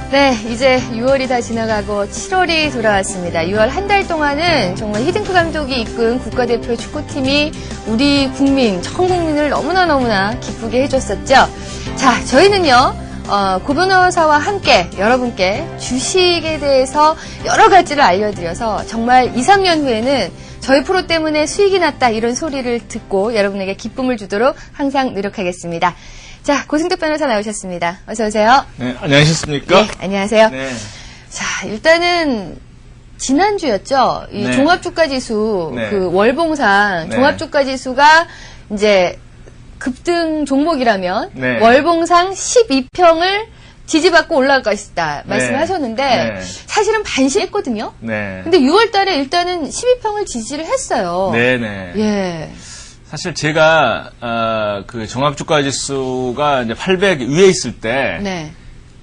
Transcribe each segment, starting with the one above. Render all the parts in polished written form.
네, 이제 6월이 다 지나가고 7월이 돌아왔습니다. 6월 한 달 동안은 정말 히딩크 감독이 이끈 국가대표 축구팀이 우리 국민, 전 국민을 너무나 기쁘게 해줬었죠. 자, 저희는요, 고 변호사와 함께 여러분께 주식에 대해서 여러 가지를 알려드려서 정말 2, 3년 후에는 저희 프로 때문에 수익이 났다 이런 소리를 듣고 여러분에게 기쁨을 주도록 항상 노력하겠습니다. 자, 고승득 변호사 나오셨습니다. 어서 오세요. 네, 안녕하셨습니까? 네, 안녕하세요. 네. 자, 일단은 지난주였죠. 이 네. 종합주가지수, 네. 그 월봉상 네. 종합주가지수가 이제 급등 종목이라면 네. 월봉상 12평을 지지받고 올라갈 것이다 말씀하셨는데 네. 사실은 반신했거든요. 네. 근데 6월 달에 일단은 12평을 지지를 했어요. 네네. 예. 사실 제가, 그 종합주가지수가 이제 800 위에 있을 때, 네.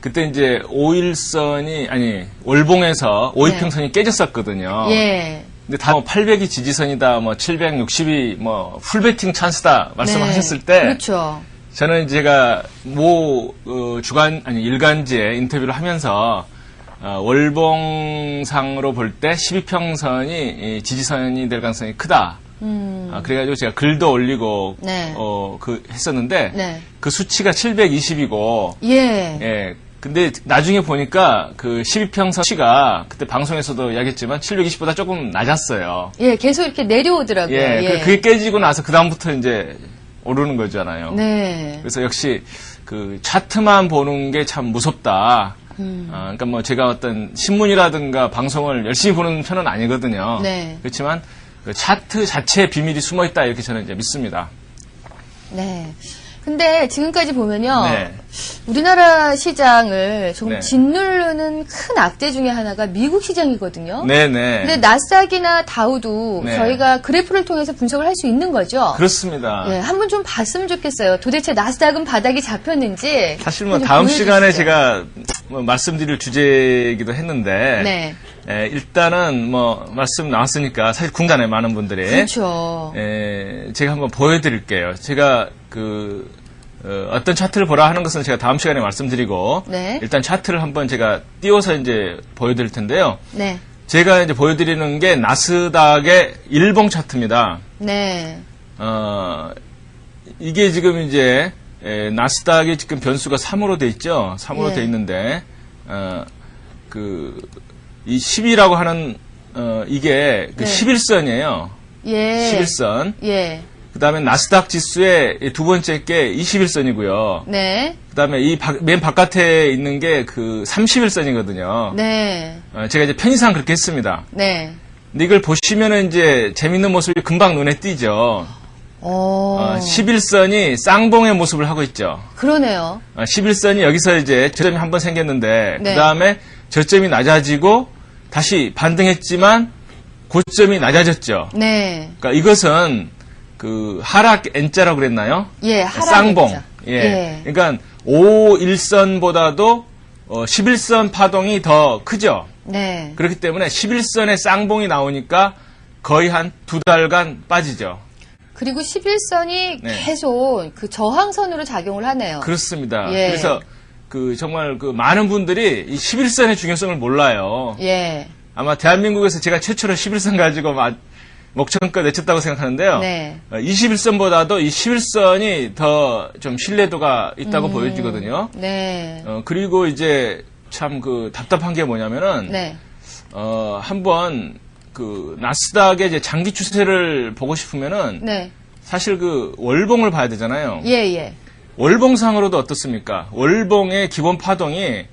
그때 이제 5일선이, 아니, 월봉에서 5일평선이 깨졌었거든요. 예. 근데 다 800이 지지선이다, 760이 풀베팅 찬스다 말씀하셨을 네. 때, 그렇죠. 저는 제가 일간지에 인터뷰를 하면서 월봉상으로 볼 때 12평선이 지지선이 될 가능성이 크다. 그래가지고 제가 글도 올리고 네. 했었는데 네. 그 수치가 720이고 예. 근데 나중에 보니까 그 12평선 수치가 그때 방송에서도 이야기했지만 720보다 조금 낮았어요. 예, 계속 이렇게 내려오더라고요. 예. 그게 깨지고 나서 그 다음부터 이제 오르는 거잖아요. 네. 그래서 역시 그 차트만 보는 게 참 무섭다. 그러니까 제가 어떤 신문이라든가 방송을 열심히 보는 편은 아니거든요. 네. 그렇지만 그 차트 자체에 비밀이 숨어 있다 이렇게 저는 이제 믿습니다. 네. 근데 지금까지 보면요. 네. 우리나라 시장을 좀 네. 짓누르는 큰 악재 중에 하나가 미국 시장이거든요. 네네. 근데 나스닥이나 다우도 네. 저희가 그래프를 통해서 분석을 할 수 있는 거죠. 그렇습니다. 예, 한번 좀 봤으면 좋겠어요. 도대체 나스닥은 바닥이 잡혔는지. 사실 좀 다음 보여주시죠. 시간에 제가 말씀드릴 주제이기도 했는데 네. 일단은 말씀 나왔으니까 사실 궁금하네 많은 분들이. 그렇죠. 제가 한번 보여드릴게요. 제가 어떤 차트를 보라 하는 것은 제가 다음 시간에 말씀드리고 네. 일단 차트를 한번 제가 띄워서 이제 보여드릴 텐데요. 네. 제가 이제 보여드리는 게 나스닥의 일봉 차트입니다. 네. 이게 지금 이제 나스닥이 지금 변수가 3으로 돼 있죠. 3으로 예. 돼 있는데 이 10이라고 하는 이게 그 네. 11선이에요. 예. 11선. 예. 그 다음에 나스닥 지수의 두 번째 게 21선이고요. 네. 그 다음에 맨 바깥에 있는 게 그 31선이거든요. 네. 제가 이제 편의상 그렇게 했습니다. 네. 근데 이걸 보시면은 이제 재밌는 모습이 금방 눈에 띄죠. 11선이 쌍봉의 모습을 하고 있죠. 그러네요. 11선이 여기서 이제 저점이 한 번 생겼는데, 네. 그 다음에 저점이 낮아지고, 다시 반등했지만, 고점이 낮아졌죠. 네. 그러니까 이것은 그 하락 N자라고 그랬나요? 예, 하락 쌍봉. N자. 예. 그러니까 5일선보다도 11선 파동이 더 크죠. 네. 그렇기 때문에 11선의 쌍봉이 나오니까 거의 한 2달간 빠지죠. 그리고 11선이 네. 계속 그 저항선으로 작용을 하네요. 그렇습니다. 예. 그래서 정말 많은 분들이 이 11선의 중요성을 몰라요. 예. 아마 대한민국에서 제가 최초로 11선 가지고 목청껏 내쳤다고 생각하는데요. 네. 21선보다도 이 11선이 더 좀 신뢰도가 있다고 보여지거든요. 네. 그리고 이제 참 답답한 게 뭐냐면은, 네. 한번 나스닥의 이제 장기 추세를 보고 싶으면은, 네. 사실 월봉을 봐야 되잖아요. 예, 예. 월봉상으로도 어떻습니까? 월봉의 기본 파동이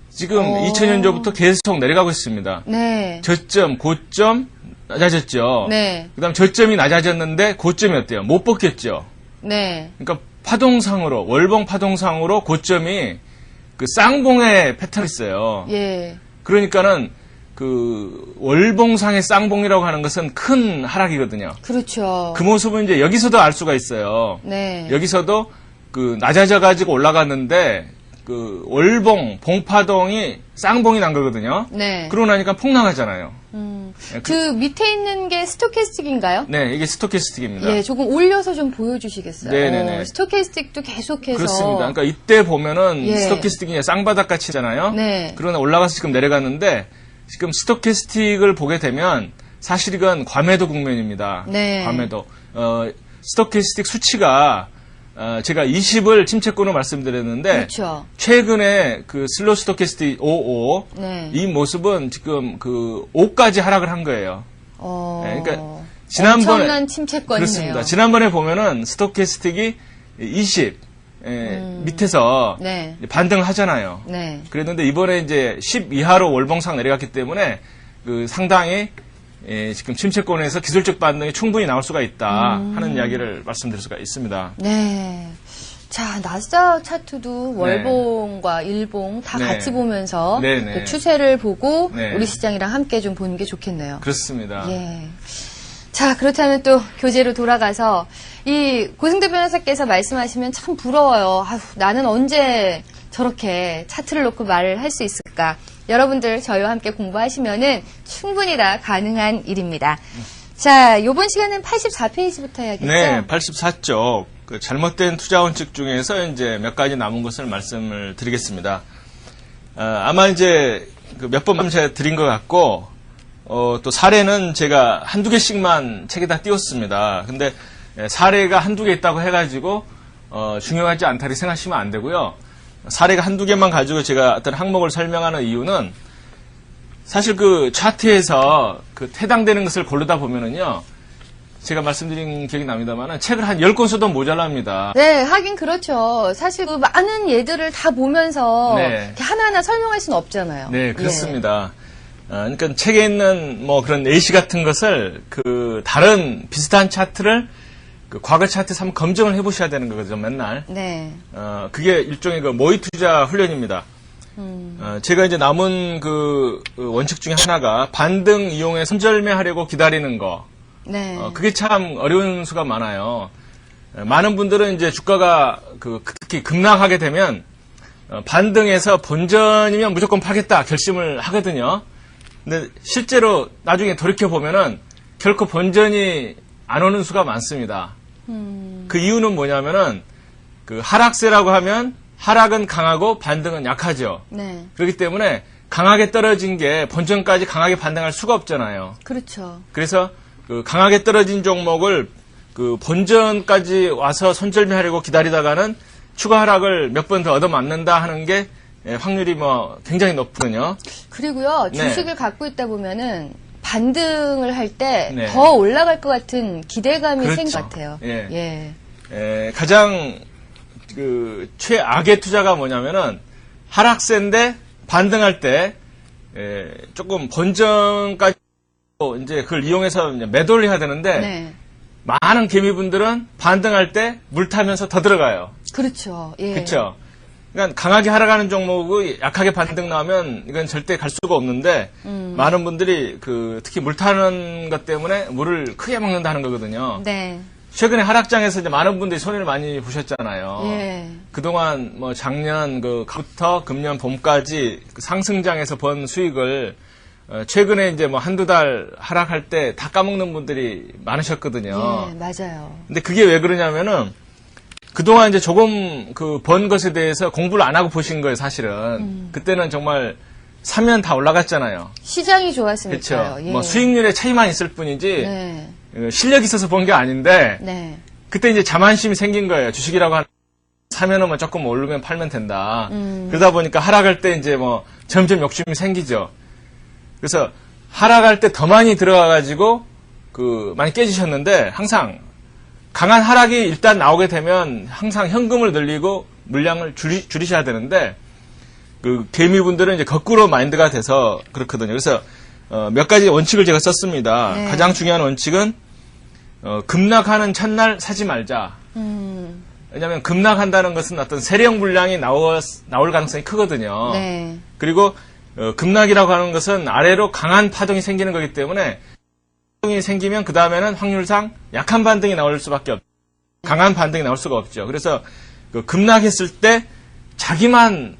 지금 2000년도부터 계속 내려가고 있습니다. 네. 저점, 고점, 낮아졌죠. 네. 그 다음 저점이 낮아졌는데 고점이 어때요? 못 벗겼죠. 네. 그러니까 파동상으로, 월봉 파동상으로 고점이 쌍봉의 패턴이 있어요. 예. 그러니까는 월봉상의 쌍봉이라고 하는 것은 큰 하락이거든요. 그렇죠. 그 모습은 이제 여기서도 알 수가 있어요. 네. 여기서도 낮아져가지고 올라갔는데 그 월봉, 봉파동이 쌍봉이 난 거거든요. 네. 그러고 나니까 폭락하잖아요. 그 밑에 있는 게 스토캐스틱인가요? 네, 이게 스토캐스틱입니다. 예, 조금 올려서 좀 보여주시겠어요? 네네네. 스토캐스틱도 계속해서. 그렇습니다. 그러니까 이때 보면은 예. 스토캐스틱이 쌍바닥 같이잖아요. 네. 그러나 올라가서 지금 내려갔는데 지금 스토캐스틱을 보게 되면 사실 이건 과매도 국면입니다. 네. 과매도. 스토캐스틱 수치가 제가 20을 침체권으로 말씀드렸는데 그렇죠. 최근에 그 슬로우 스토캐스틱 55 네. 이 모습은 지금 그 5까지 하락을 한 거예요. 네, 그러니까 엄청난 침체권이네요. 그렇습니다. 지난번에 보면은 스토캐스틱이 20 밑에서 네. 반등을 하잖아요. 네. 그랬는데 이번에 이제 10 이하로 월봉상 내려갔기 때문에 그 상당히 지금 침체권에서 기술적 반등이 충분히 나올 수가 있다 하는 이야기를 말씀드릴 수가 있습니다. 네. 자, 나스닥 차트도 월봉과 일봉 다 네. 같이 보면서 네네. 그 추세를 보고 네. 우리 시장이랑 함께 좀 보는 게 좋겠네요. 그렇습니다. 예. 자, 그렇다면 또 교재로 돌아가서 이 고승대 변호사께서 말씀하시면 참 부러워요. 아휴, 나는 언제 저렇게 차트를 놓고 말을 할 수 있을까? 여러분들 저희와 함께 공부하시면은 충분히 다 가능한 일입니다. 자, 이번 시간은 84페이지부터 해야겠죠? 네, 84쪽 그 잘못된 투자 원칙 중에서 이제 몇 가지 남은 것을 말씀을 드리겠습니다. 아마 이제 몇 번 제가 드린 것 같고 또 사례는 제가 한두 개씩만 책에다 띄웠습니다. 근데 사례가 한두 개 있다고 해가지고 중요하지 않다고 생각하시면 안 되고요. 사례가 한두 개만 가지고 제가 어떤 항목을 설명하는 이유는 사실 그 차트에서 그 해당되는 것을 고르다 보면은요. 제가 말씀드린 기억이 납니다만 책을 한 10권 써도 모자랍니다. 네, 하긴 그렇죠. 사실 그 많은 예들을 다 보면서 네. 이렇게 하나하나 설명할 수는 없잖아요. 네, 그렇습니다. 그러니까 책에 있는 뭐 그런 예시 같은 것을 그 다른 비슷한 차트를 그 과거 차트에서 한번 검증을 해보셔야 되는 거거든요, 맨날. 네. 그게 일종의 그 모의 투자 훈련입니다. 제가 이제 남은 그 원칙 중에 하나가 반등 이용해 선절매하려고 기다리는 거. 네. 그게 참 어려운 수가 많아요. 많은 분들은 이제 주가가 특히 급락하게 되면 반등해서 본전이면 무조건 팔겠다 결심을 하거든요. 근데 실제로 나중에 돌이켜 보면은 결코 본전이 안 오는 수가 많습니다. 그 이유는 뭐냐면은 그 하락세라고 하면 하락은 강하고 반등은 약하죠. 네. 그렇기 때문에 강하게 떨어진 게 본전까지 강하게 반등할 수가 없잖아요. 그렇죠. 그래서 그 강하게 떨어진 종목을 그 본전까지 와서 손절매하려고 기다리다가는 추가 하락을 몇 번 더 얻어맞는다 하는 게 확률이 뭐 굉장히 높거든요. 그리고요, 네. 주식을 갖고 있다 보면은 반등을 할 때 네. 더 올라갈 것 같은 기대감이 그렇죠. 생긴 것 같아요. 예. 가장 그 최악의 투자가 뭐냐면은 하락세인데 반등할 때 조금 본전까지 이제 그걸 이용해서 이제 매도를 해야 되는데 네. 많은 개미분들은 반등할 때 물 타면서 더 들어가요. 그렇죠. 예. 그렇죠. 그러니까 강하게 하락하는 종목이 약하게 반등 나오면 이건 절대 갈 수가 없는데 많은 분들이 특히 물 타는 것 때문에 물을 크게 먹는다는 거거든요. 네. 최근에 하락장에서 이제 많은 분들이 손해를 많이 보셨잖아요. 예. 그동안 뭐 작년 부터 금년 봄까지 그 상승장에서 번 수익을 최근에 이제 뭐 한두 달 하락할 때 다 까먹는 분들이 많으셨거든요. 예, 맞아요. 근데 그게 왜 그러냐면은 그동안 이제 조금 번 것에 대해서 공부를 안 하고 보신 거예요, 사실은. 그때는 정말 사면 다 올라갔잖아요. 시장이 좋았으니까요. 그렇죠. 예. 뭐 수익률의 차이만 있을 뿐이지 네. 실력이 있어서 본 게 아닌데 네. 그때 이제 자만심이 생긴 거예요. 주식이라고 사면은 뭐 조금 오르면 팔면 된다. 그러다 보니까 하락할 때 이제 뭐 점점 욕심이 생기죠. 그래서 하락할 때 더 많이 들어가가지고 많이 깨지셨는데 항상 강한 하락이 일단 나오게 되면 항상 현금을 늘리고 물량을 줄이셔야 되는데 개미분들은 이제 거꾸로 마인드가 돼서 그렇거든요. 그래서 몇 가지 원칙을 제가 썼습니다. 네. 가장 중요한 원칙은 급락하는 첫날 사지 말자. 왜냐하면 급락한다는 것은 어떤 세력 물량이 나올 가능성이 크거든요. 네. 그리고 급락이라고 하는 것은 아래로 강한 파동이 생기는 거기 때문에 파동이 생기면 그 다음에는 확률상 약한 반등이 나올 수밖에 강한 반등이 나올 수가 없죠. 그래서 급락했을 때 자기만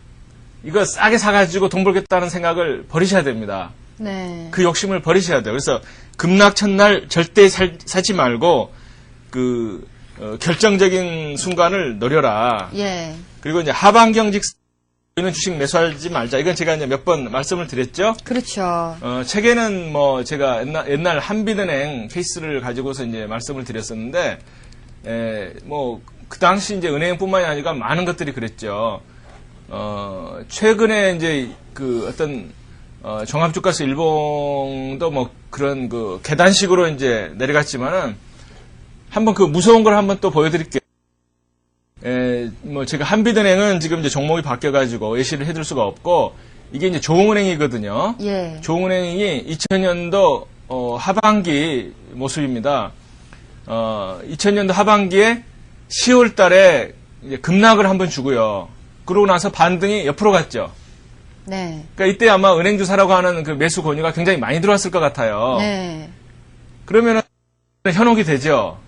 이거 싸게 사가지고 돈 벌겠다는 생각을 버리셔야 됩니다. 네. 그 욕심을 버리셔야 돼요. 그래서 급락 첫날 절대 사지 말고 결정적인 순간을 노려라. 예. 그리고 이제 하반경직 보이는 주식 매수하지 말자. 이건 제가 이제 몇 번 말씀을 드렸죠. 그렇죠. 책에는 뭐 제가 옛날 한빛은행 케이스를 가지고서 이제 말씀을 드렸었는데, 뭐 그 당시 이제 은행뿐만이 아니라 많은 것들이 그랬죠. 최근에 이제 그 어떤 종합주가수 일봉도 뭐 그런 그 계단식으로 이제 내려갔지만은 한번 그 무서운 걸 한번 또 보여드릴게요. 뭐 제가 한빛은행은 지금 이제 종목이 바뀌어가지고 예시를 해줄 수가 없고 이게 이제 조흥은행이거든요. 예. 조흥은행이 2000년도 하반기 모습입니다. 2000년도 하반기에 10월 달에 이제 급락을 한번 주고요. 그러고 나서 반등이 옆으로 갔죠. 네. 그러니까 이때 아마 은행주사라고 하는 그 매수 권유가 굉장히 많이 들어왔을 것 같아요. 네. 그러면은 현혹이 되죠.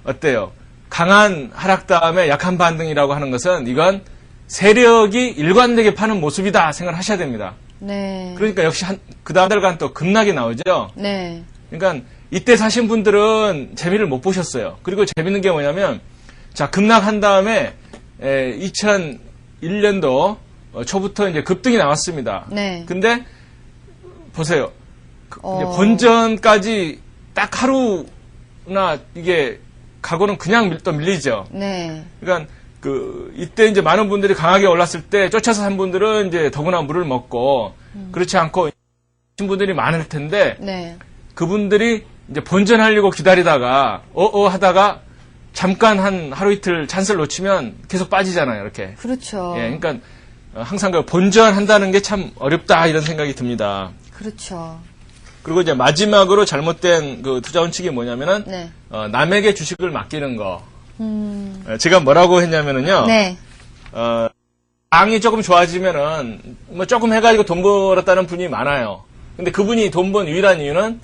어때요? 강한 하락 다음에 약한 반등이라고 하는 것은 이건 세력이 일관되게 파는 모습이다 생각을 하셔야 됩니다. 네. 그러니까 역시 그 다음 달간 또 급락이 나오죠. 네. 그러니까 이때 사신 분들은 재미를 못 보셨어요. 그리고 재밌는 게 뭐냐면 자 급락한 다음에 2001년도 초부터 이제 급등이 나왔습니다. 네. 근데 보세요. 이제 본전까지 딱 하루나 이게 가고는 그냥 또 밀리죠. 네. 그러니까 이때 이제 많은 분들이 강하게 올랐을 때 쫓아서 산 분들은 이제 더구나 물을 먹고 그렇지 않고 분들이 많을 텐데 네. 그분들이 이제 본전하려고 기다리다가 하다가 잠깐 한 하루 이틀 찬스를 놓치면 계속 빠지잖아요. 이렇게. 그렇죠. 예, 그러니까 항상 그 본전한다는 게 참 어렵다 이런 생각이 듭니다. 그렇죠. 그리고 이제 마지막으로 잘못된 그 투자 원칙이 뭐냐면은 네. 남에게 주식을 맡기는 거. 제가 뭐라고 했냐면은요. 네. 장이 조금 좋아지면은 뭐 조금 해가지고 돈 벌었다는 분이 많아요. 근데 그분이 돈 번 유일한 이유는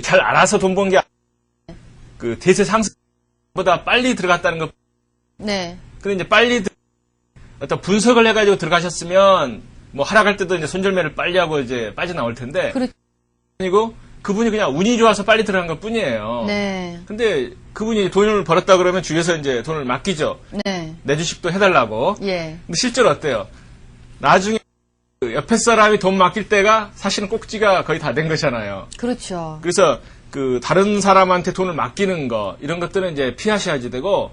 잘 알아서 돈 번 게 대세 상승보다 빨리 들어갔다는 것. 네. 근데 이제 빨리 어떤 분석을 해가지고 들어가셨으면 뭐 하락할 때도 이제 손절매를 빨리 하고 이제 빠져나올 텐데. 그리고 그분이 그냥 운이 좋아서 빨리 들어간 것 뿐이에요. 네. 근데 그분이 돈을 벌었다 그러면 주위에서 이제 돈을 맡기죠. 네. 내 주식도 해달라고. 예. 근데 실제로 어때요? 나중에 옆에 사람이 돈 맡길 때가 사실은 꼭지가 거의 다 된 거잖아요. 그렇죠. 그래서 다른 사람한테 돈을 맡기는 거 이런 것들은 이제 피하셔야지 되고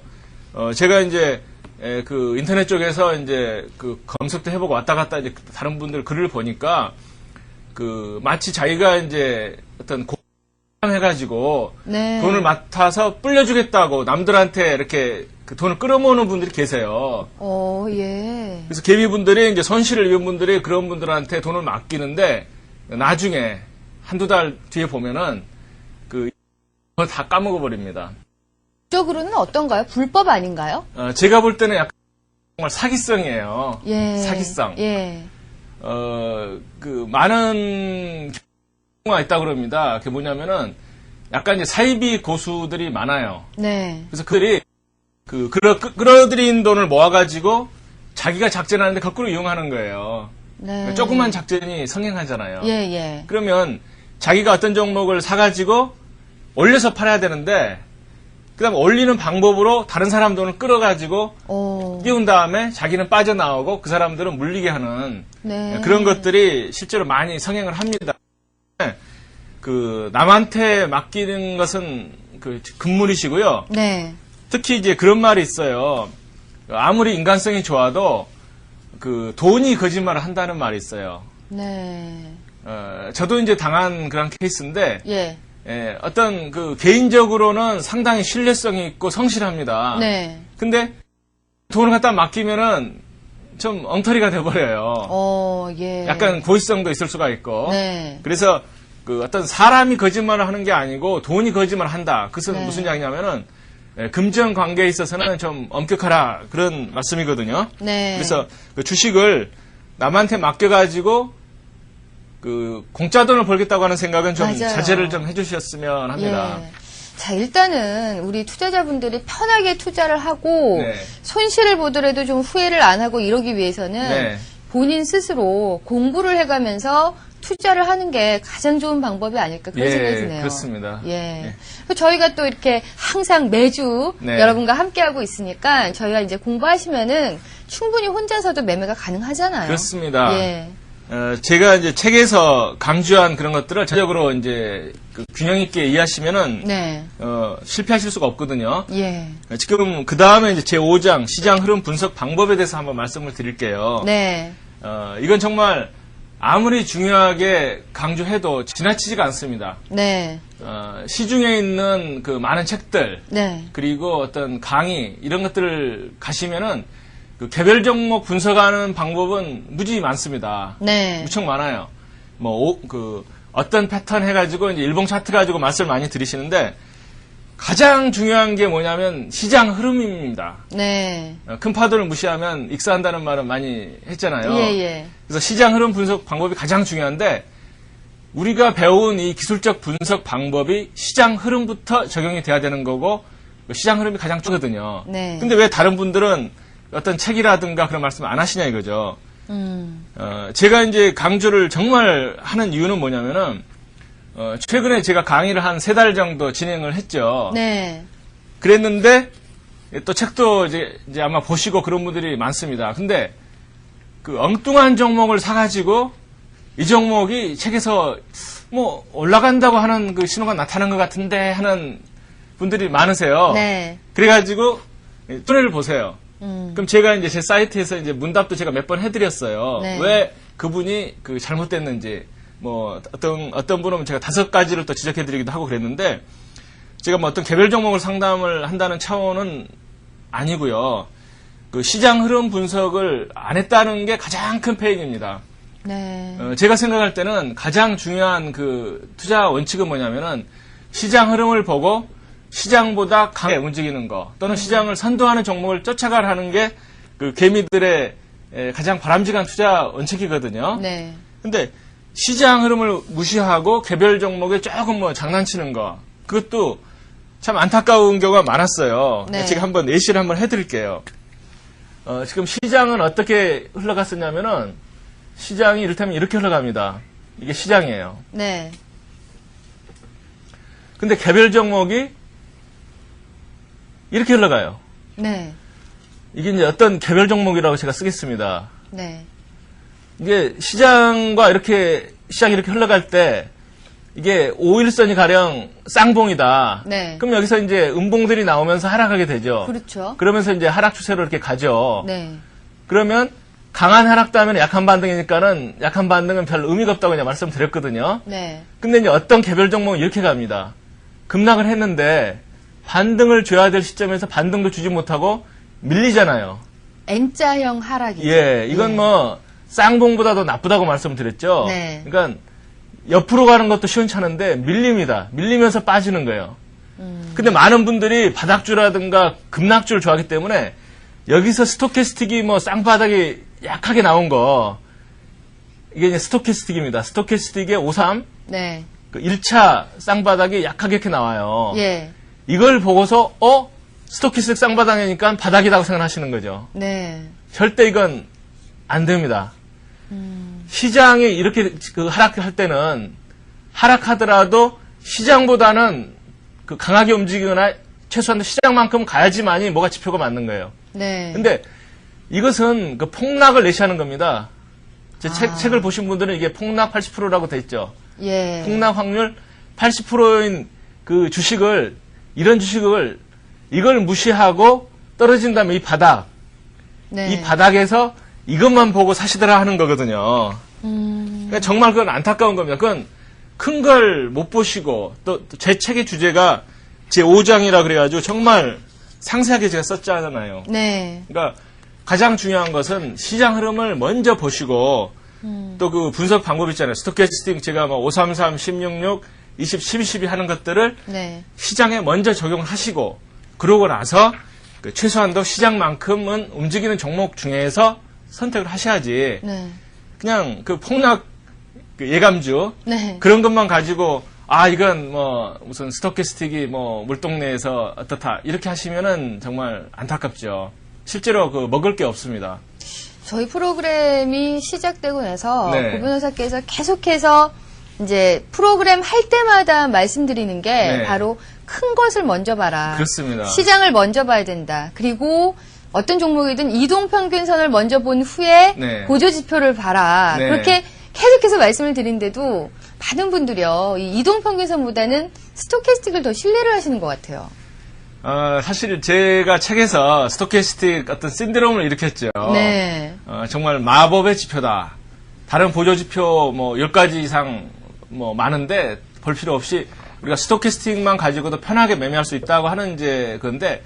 제가 이제 인터넷 쪽에서 이제 검색도 해보고 왔다 갔다 이제 다른 분들 글을 보니까 마치 자기가 이제 어떤 해가지고 네. 돈을 맡아서 불려주겠다고 남들한테 이렇게 돈을 끌어모으는 분들이 계세요. 예. 그래서 개미분들이 이제 손실을 입은 분들이 그런 분들한테 돈을 맡기는데 나중에 한두 달 뒤에 보면은 그걸 다 까먹어 버립니다. 적으로는 어떤가요? 불법 아닌가요? 제가 볼 때는 약간 정말 사기성이에요. 예. 사기성. 예. 많은 경우가 있다 그럽니다. 그게 뭐냐면은 약간 이제 사이비 고수들이 많아요. 네. 그래서 그들이 끌어들인 돈을 모아가지고 자기가 작전하는데 거꾸로 이용하는 거예요. 네. 조그만 작전이 성행하잖아요. 예, 예. 그러면 자기가 어떤 종목을 사가지고 올려서 팔아야 되는데 그 다음에 올리는 방법으로 다른 사람 돈을 끌어가지고 띄운 다음에 자기는 빠져나오고 그 사람들은 물리게 하는 네. 그런 것들이 실제로 많이 성행을 합니다. 남한테 맡기는 것은 금물이시고요. 네. 특히 이제 그런 말이 있어요. 아무리 인간성이 좋아도 돈이 거짓말을 한다는 말이 있어요. 네. 저도 이제 당한 그런 케이스인데 예. 어떤 개인적으로는 상당히 신뢰성이 있고 성실합니다. 네. 근데 돈을 갖다 맡기면은 좀 엉터리가 돼버려요. 예. 약간 고의성도 있을 수가 있고. 네. 그래서 어떤 사람이 거짓말을 하는 게 아니고 돈이 거짓말을 한다. 그것은 네. 무슨 이야기냐면은 금전 관계에 있어서는 좀 엄격하라 그런 말씀이거든요. 네. 그래서 주식을 남한테 맡겨가지고 공짜 돈을 벌겠다고 하는 생각은 좀 맞아요. 자제를 좀 해주셨으면 합니다. 예. 자, 일단은 우리 투자자분들이 편하게 투자를 하고 네. 손실을 보더라도 좀 후회를 안 하고 이러기 위해서는 네. 본인 스스로 공부를 해가면서 투자를 하는 게 가장 좋은 방법이 아닐까 그런 예, 생각이 드네요. 그렇습니다. 예. 저희가 또 이렇게 항상 매주 네. 여러분과 함께하고 있으니까 저희가 이제 공부하시면은 충분히 혼자서도 매매가 가능하잖아요. 그렇습니다. 예. 제가 이제 책에서 강조한 그런 것들을 전적으로 이제 그 균형 있게 이해하시면은 네. 실패하실 수가 없거든요. 예. 지금 그 다음에 이제 제 5장 시장 흐름 분석 방법에 대해서 한번 말씀을 드릴게요. 네. 이건 정말 아무리 중요하게 강조해도 지나치지가 않습니다. 네. 시중에 있는 그 많은 책들, 네. 그리고 어떤 강의, 이런 것들을 가시면은 그 개별 종목 분석하는 방법은 무지 많습니다. 네. 무척 많아요. 어떤 패턴 해가지고 이제 일봉 차트 가지고 말씀을 많이 드리시는데 가장 중요한 게 뭐냐면 시장 흐름입니다. 네. 큰 파도를 무시하면 익사한다는 말은 많이 했잖아요. 예, 예. 그래서 시장 흐름 분석 방법이 가장 중요한데 우리가 배운 이 기술적 분석 방법이 시장 흐름부터 적용이 돼야 되는 거고 시장 흐름이 가장 좋거든요. 네. 근데 왜 다른 분들은 어떤 책이라든가 그런 말씀을 안 하시냐 이거죠. 제가 이제 강조를 정말 하는 이유는 뭐냐면은 최근에 제가 강의를 한 3달 정도 진행을 했죠. 네. 그랬는데 또 책도 이제 아마 보시고 그런 분들이 많습니다. 근데 그 엉뚱한 종목을 사가지고 이 종목이 책에서 뭐 올라간다고 하는 그 신호가 나타난 것 같은데 하는 분들이 많으세요. 네. 그래가지고 손해를 보세요. 그럼 제가 이제 제 사이트에서 이제 문답도 제가 몇 번 해드렸어요. 네. 왜 그분이 그 잘못됐는지 뭐 어떤 분은 제가 5가지를 또 지적해드리기도 하고 그랬는데 제가 뭐 어떤 개별 종목을 상담을 한다는 차원은 아니고요. 그 시장 흐름 분석을 안 했다는 게 가장 큰 페인입니다. 네. 제가 생각할 때는 가장 중요한 그 투자 원칙은 뭐냐면은 시장 흐름을 보고 시장보다 강하게 움직이는 거 또는 시장을 선도하는 종목을 쫓아가라는 게 그 개미들의 가장 바람직한 투자 원칙이거든요. 네. 근데 시장 흐름을 무시하고 개별 종목에 조금 뭐 장난치는 거 그것도 참 안타까운 경우가 많았어요. 네. 제가 한번 예시를 한번 해드릴게요. 지금 시장은 어떻게 흘러갔었냐면은 시장이 이를테면 이렇게 흘러갑니다. 이게 시장이에요. 네. 근데 개별 종목이 이렇게 흘러가요. 네. 이게 이제 어떤 개별 종목이라고 제가 쓰겠습니다. 네. 이게 시장과 시장이 이렇게 흘러갈 때 이게 5일선이 가령 쌍봉이다. 네. 그럼 여기서 이제 음봉들이 나오면서 하락하게 되죠. 그렇죠. 그러면서 이제 하락 추세로 이렇게 가죠. 네. 그러면 강한 하락도 하면 약한 반등이니까는 약한 반등은 별 의미가 없다고 그냥 말씀드렸거든요. 네. 근데 이제 어떤 개별 종목은 이렇게 갑니다. 급락을 했는데 반등을 줘야 될 시점에서 반등도 주지 못하고 밀리잖아요. N자형 하락이죠. 예, 이건 뭐 쌍봉보다도 나쁘다고 말씀드렸죠. 네. 그러니까 옆으로 가는 것도 시원찮은데 밀립니다. 밀리면서 빠지는 거예요. 근데 많은 분들이 바닥주라든가 급락주를 좋아하기 때문에 여기서 스토캐스틱이 뭐 쌍바닥이 약하게 나온 거 이게 이제 스토캐스틱입니다. 스토캐스틱의 53 네. 그 1차 쌍바닥이 약하게 이렇게 나와요. 예. 이걸 보고서 스토캐스틱 쌍바닥이니까 바닥이라고 생각하시는 거죠. 네. 절대 이건 안 됩니다. 시장이 이렇게 그 하락할 때는 하락하더라도 시장보다는 그 강하게 움직이거나 최소한 시장만큼 가야지만이 뭐가 지표가 맞는 거예요. 네. 근데 이것은 그 폭락을 내시하는 겁니다. 제 책을 보신 분들은 이게 폭락 80%라고 돼 있죠. 예. 폭락 확률 80%인 그 이런 주식을 이걸 무시하고 떨어진 다음에 이 바닥, 네. 이 바닥에서 이것만 보고 사시더라 하는 거거든요. 그러니까 정말 그건 안타까운 겁니다. 그건 큰 걸 못 보시고 또 제 책의 주제가 제 5장이라 그래가지고 정말 상세하게 제가 썼잖아요. 네. 그러니까 가장 중요한 것은 시장 흐름을 먼저 보시고 또 그 분석 방법 있잖아요. 스토캐스틱 제가 뭐 533, 1066, 20, 12, 12 하는 것들을 네. 시장에 먼저 적용하시고 그러고 나서 그 최소한도 시장만큼은 움직이는 종목 중에서 선택을 하셔야지 네. 그냥 그 폭락 그 예감주 네. 그런 것만 가지고 이건 뭐 무슨 스토캐스틱이 뭐 물동네에서 어떻다 이렇게 하시면은 정말 안타깝죠. 실제로 그 먹을 게 없습니다. 저희 프로그램이 시작되고 나서 네. 고 변호사께서 계속해서 이제 프로그램 할 때마다 말씀드리는 게 네. 바로 큰 것을 먼저 봐라. 그렇습니다. 시장을 먼저 봐야 된다. 그리고 어떤 종목이든 이동평균선을 먼저 본 후에 네. 보조지표를 봐라. 네. 그렇게 계속해서 말씀을 드린데도 많은 분들이요. 이 이동평균선보다는 스토캐스틱을 더 신뢰를 하시는 것 같아요. 사실 제가 책에서 스토캐스틱 어떤 신드롬을 일으켰죠. 네. 정말 마법의 지표다. 다른 보조지표 뭐 10가지 이상 뭐 많은데 볼 필요 없이 우리가 스토캐스틱만 가지고도 편하게 매매할 수 있다고 하는 이제 그런데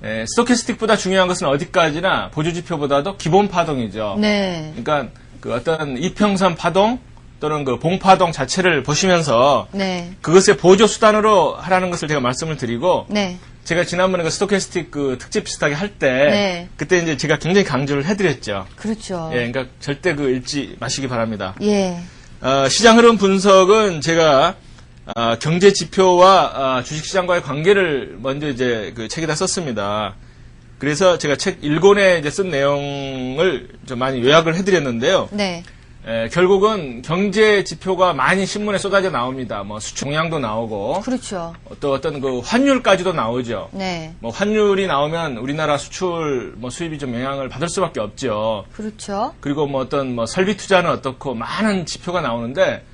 스토캐스틱보다 중요한 것은 어디까지나 보조지표보다도 기본 파동이죠. 네. 그러니까 그 어떤 이평선 파동 또는 그 봉파동 자체를 보시면서 네. 그것의 보조 수단으로 하라는 것을 제가 말씀을 드리고 네. 제가 지난번에 그 스토캐스틱 그 특집 비슷하게 할 때 네. 그때 이제 제가 굉장히 강조를 해드렸죠. 그렇죠. 예, 그러니까 절대 그 읽지 마시기 바랍니다. 예. 시장 흐름 분석은 제가 경제 지표와 주식시장과의 관계를 먼저 이제 그 책에다 썼습니다. 그래서 제가 책 1권에 이제 쓴 내용을 좀 많이 요약을 해드렸는데요. 네. 결국은 경제 지표가 많이 신문에 쏟아져 나옵니다. 뭐 수출 동향도 나오고 그렇죠. 또 어떤 그 환율까지도 나오죠. 네. 뭐 환율이 나오면 우리나라 수출 뭐 수입이 좀 영향을 받을 수밖에 없죠. 그렇죠. 그리고 뭐 어떤 뭐 설비 투자는 어떻고 많은 지표가 나오는데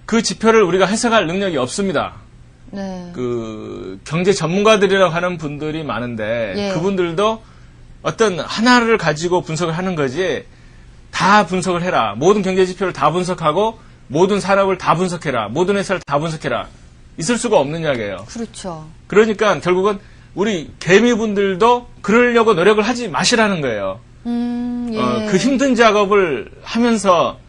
그 지표를 우리가 해석할 능력이 없습니다. 네. 그 경제 전문가들이라고 하는 분들이 많은데 예. 그분들도 어떤 하나를 가지고 분석을 하는 거지 다 분석을 해라. 모든 경제 지표를 다 분석하고 모든 산업을 다 분석해라. 모든 회사를 다 분석해라. 있을 수가 없는 이야기예요. 그렇죠. 그러니까 결국은 우리 개미분들도 그러려고 노력을 하지 마시라는 거예요. 예. 그 힘든 작업을 하면서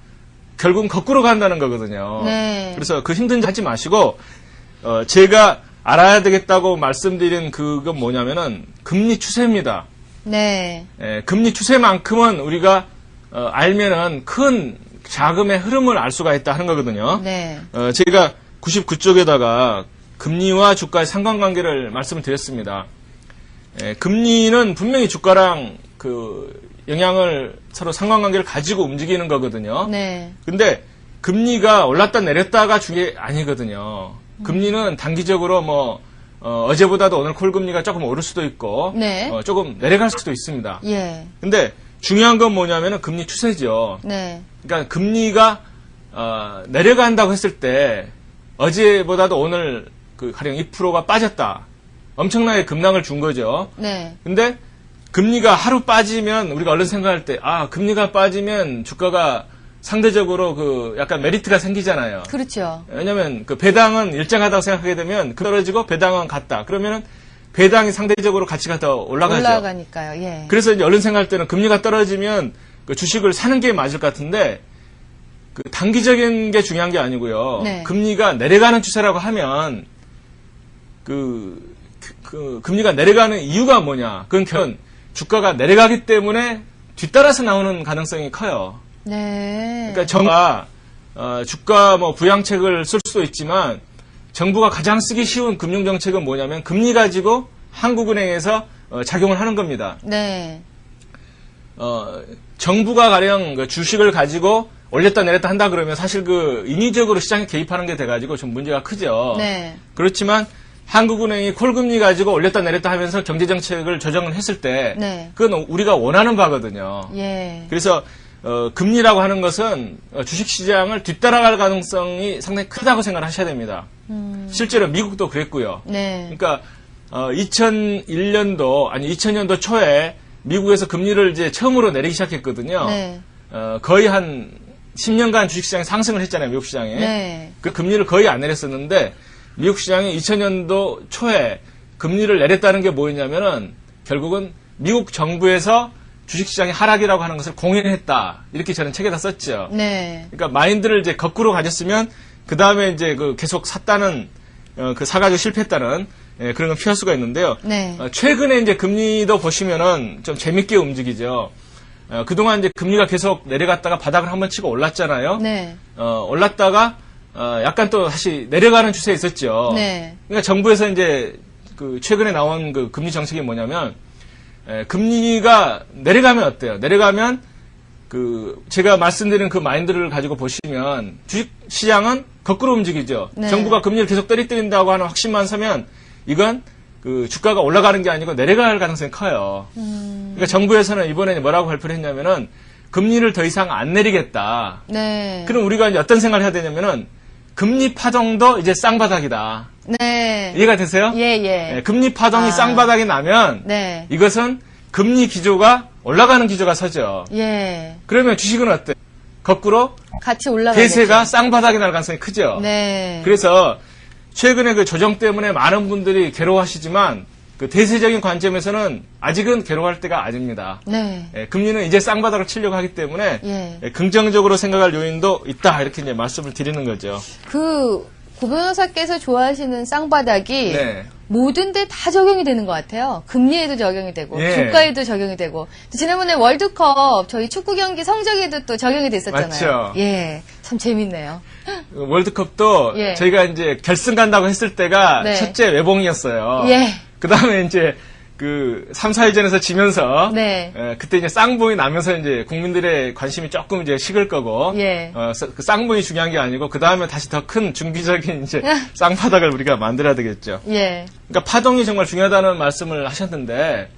결국은 거꾸로 간다는 거거든요. 네. 그래서 그 힘든 작업 하지 마시고 제가 알아야 되겠다고 말씀드린 그건 뭐냐면은 금리 추세입니다. 네. 금리 추세만큼은 우리가 알면은 큰 자금의 흐름을 알 수가 있다 하는 거거든요. 네. 제가 99쪽에다가 금리와 주가의 상관관계를 말씀을 드렸습니다. 금리는 분명히 주가랑 그 영향을 서로 상관관계를 가지고 움직이는 거거든요. 네. 근데 금리가 올랐다 내렸다가 중요한 게 아니거든요. 금리는 단기적으로 뭐 어제보다도 오늘 콜금리가 조금 오를 수도 있고 네. 조금 내려갈 수도 있습니다. 예. 근데 중요한 건 뭐냐면은 금리 추세죠. 네. 그러니까 금리가 내려간다고 했을 때 어제보다도 오늘 그 가령 2%가 빠졌다. 엄청나게 급락을 준 거죠. 네. 근데 금리가 하루 빠지면 우리가 얼른 생각할 때 금리가 빠지면 주가가 상대적으로 그 약간 메리트가 생기잖아요. 그렇죠. 왜냐면 그 배당은 일정하다고 생각하게 되면 떨어지고 배당은 같다. 그러면은 배당이 상대적으로 가치가 더 올라가죠. 올라가니까요. 예. 그래서 이제 얼른 생각할 때는 금리가 떨어지면 그 주식을 사는 게 맞을 것 같은데 그 단기적인 게 중요한 게 아니고요. 네. 금리가 내려가는 추세라고 하면 그 금리가 내려가는 이유가 뭐냐? 그건 결국 주가가 내려가기 때문에 뒤따라서 나오는 가능성이 커요. 네. 그러니까 정부가 주가 뭐 부양책을 쓸 수도 있지만 정부가 가장 쓰기 쉬운 금융정책은 뭐냐면 금리 가지고 한국은행에서 작용을 하는 겁니다. 네. 정부가 가령 그 주식을 가지고 올렸다 내렸다 한다 그러면 사실 그 인위적으로 시장에 개입하는 게 돼가지고 좀 문제가 크죠. 네. 그렇지만 한국은행이 콜금리 가지고 올렸다 내렸다 하면서 경제정책을 조정을 했을 때 네. 그건 우리가 원하는 바거든요. 예. 그래서 금리라고 하는 것은 주식시장을 뒤따라갈 가능성이 상당히 크다고 생각을 하셔야 됩니다. 실제로 미국도 그랬고요. 네. 그러니까 2001년도 아니 2000년도 초에 미국에서 금리를 이제 처음으로 내리기 시작했거든요. 네. 거의 한 10년간 주식시장이 상승을 했잖아요, 미국 시장에. 네. 그 금리를 거의 안 내렸었는데 미국 시장이 2000년도 초에 금리를 내렸다는 게 뭐였냐면은 결국은 미국 정부에서 주식시장의 하락이라고 하는 것을 공인했다. 이렇게 저는 책에다 썼죠. 네. 그러니까 마인드를 이제 거꾸로 가졌으면 그 다음에 이제 그 계속 샀다는 그 사가지고 실패했다는 그런 건 피할 수가 있는데요. 네. 최근에 이제 금리도 보시면은 좀 재밌게 움직이죠. 그동안 이제 금리가 계속 내려갔다가 바닥을 한번 치고 올랐잖아요. 네. 올랐다가 약간 또 다시 내려가는 추세에 있었죠. 네. 그러니까 정부에서 이제 그 최근에 나온 그 금리 정책이 뭐냐면 금리가 내려가면 어때요? 내려가면 그 제가 말씀드린 그 마인드를 가지고 보시면 주식 시장은 거꾸로 움직이죠. 네. 정부가 금리를 계속 떨어뜨린다고 하는 확신만 서면 이건 그 주가가 올라가는 게 아니고 내려갈 가능성이 커요. 그러니까 정부에서는 이번에 뭐라고 발표를 했냐면은 금리를 더 이상 안 내리겠다. 네. 그럼 우리가 이제 어떤 생각을 해야 되냐면은 금리 파동도 이제 쌍바닥이다. 네. 이해가 되세요? 예, 예. 네, 금리 파동이 쌍바닥이 나면 네. 이것은 금리 기조가 올라가는 기조가 서죠. 예. 그러면 주식은 어때? 거꾸로 같이 올라가겠죠. 대세가 쌍바닥이 날 가능성이 크죠. 네. 그래서 최근에 그 조정 때문에 많은 분들이 괴로워하시지만 그 대세적인 관점에서는 아직은 괴로워할 때가 아닙니다. 네. 금리는 이제 쌍바닥을 치려고 하기 때문에 예. 긍정적으로 생각할 요인도 있다 이렇게 이제 말씀을 드리는 거죠. 고 변호사께서 좋아하시는 쌍바닥이 네. 모든 데 다 적용이 되는 것 같아요. 금리에도 적용이 되고, 예. 주가에도 적용이 되고. 지난번에 월드컵 저희 축구 경기 성적에도 또 적용이 됐었잖아요. 맞죠. 예. 참 재밌네요. 월드컵도 예. 저희가 이제 결승 간다고 했을 때가 네. 첫째 외봉이었어요. 예. 그 다음에 이제 그 3, 4위전에서 지면서 네. 그때 이제 쌍봉이 나면서 이제 국민들의 관심이 조금 이제 식을 거고 예. 그 쌍봉이 중요한 게 아니고 그 다음에 다시 더 큰 중기적인 이제 쌍바닥을 우리가 만들어야 되겠죠. 예. 그러니까 파동이 정말 중요하다는 말씀을 하셨는데,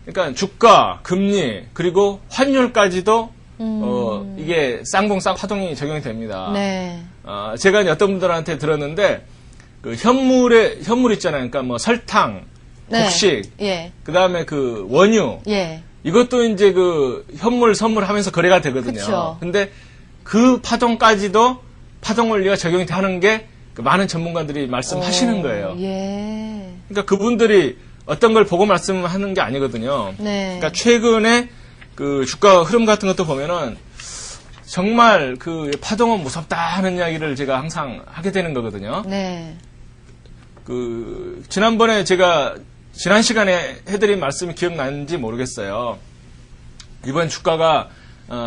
그러니까 주가, 금리 그리고 환율까지도 이게 쌍봉 파동이 적용이 됩니다. 네. 제가 이제 어떤 분들한테 들었는데 그 현물 있잖아요. 그러니까 뭐 설탕, 네. 곡식, 예. 그 다음에 그 원유, 예. 이것도 이제 그 현물 선물하면서 거래가 되거든요. 그쵸. 근데 그 파동까지도 파동 원리가 적용이 되는 게 그 많은 전문가들이 말씀하시는 거예요. 예. 그러니까 그분들이 어떤 걸 보고 말씀하는 게 아니거든요. 네. 그러니까 최근에 그 주가 흐름 같은 것도 보면은 정말 그 파동은 무섭다 하는 이야기를 제가 항상 하게 되는 거거든요. 네. 그 지난번에 제가 지난 시간에 해드린 말씀이 기억나는지 모르겠어요. 이번 주가가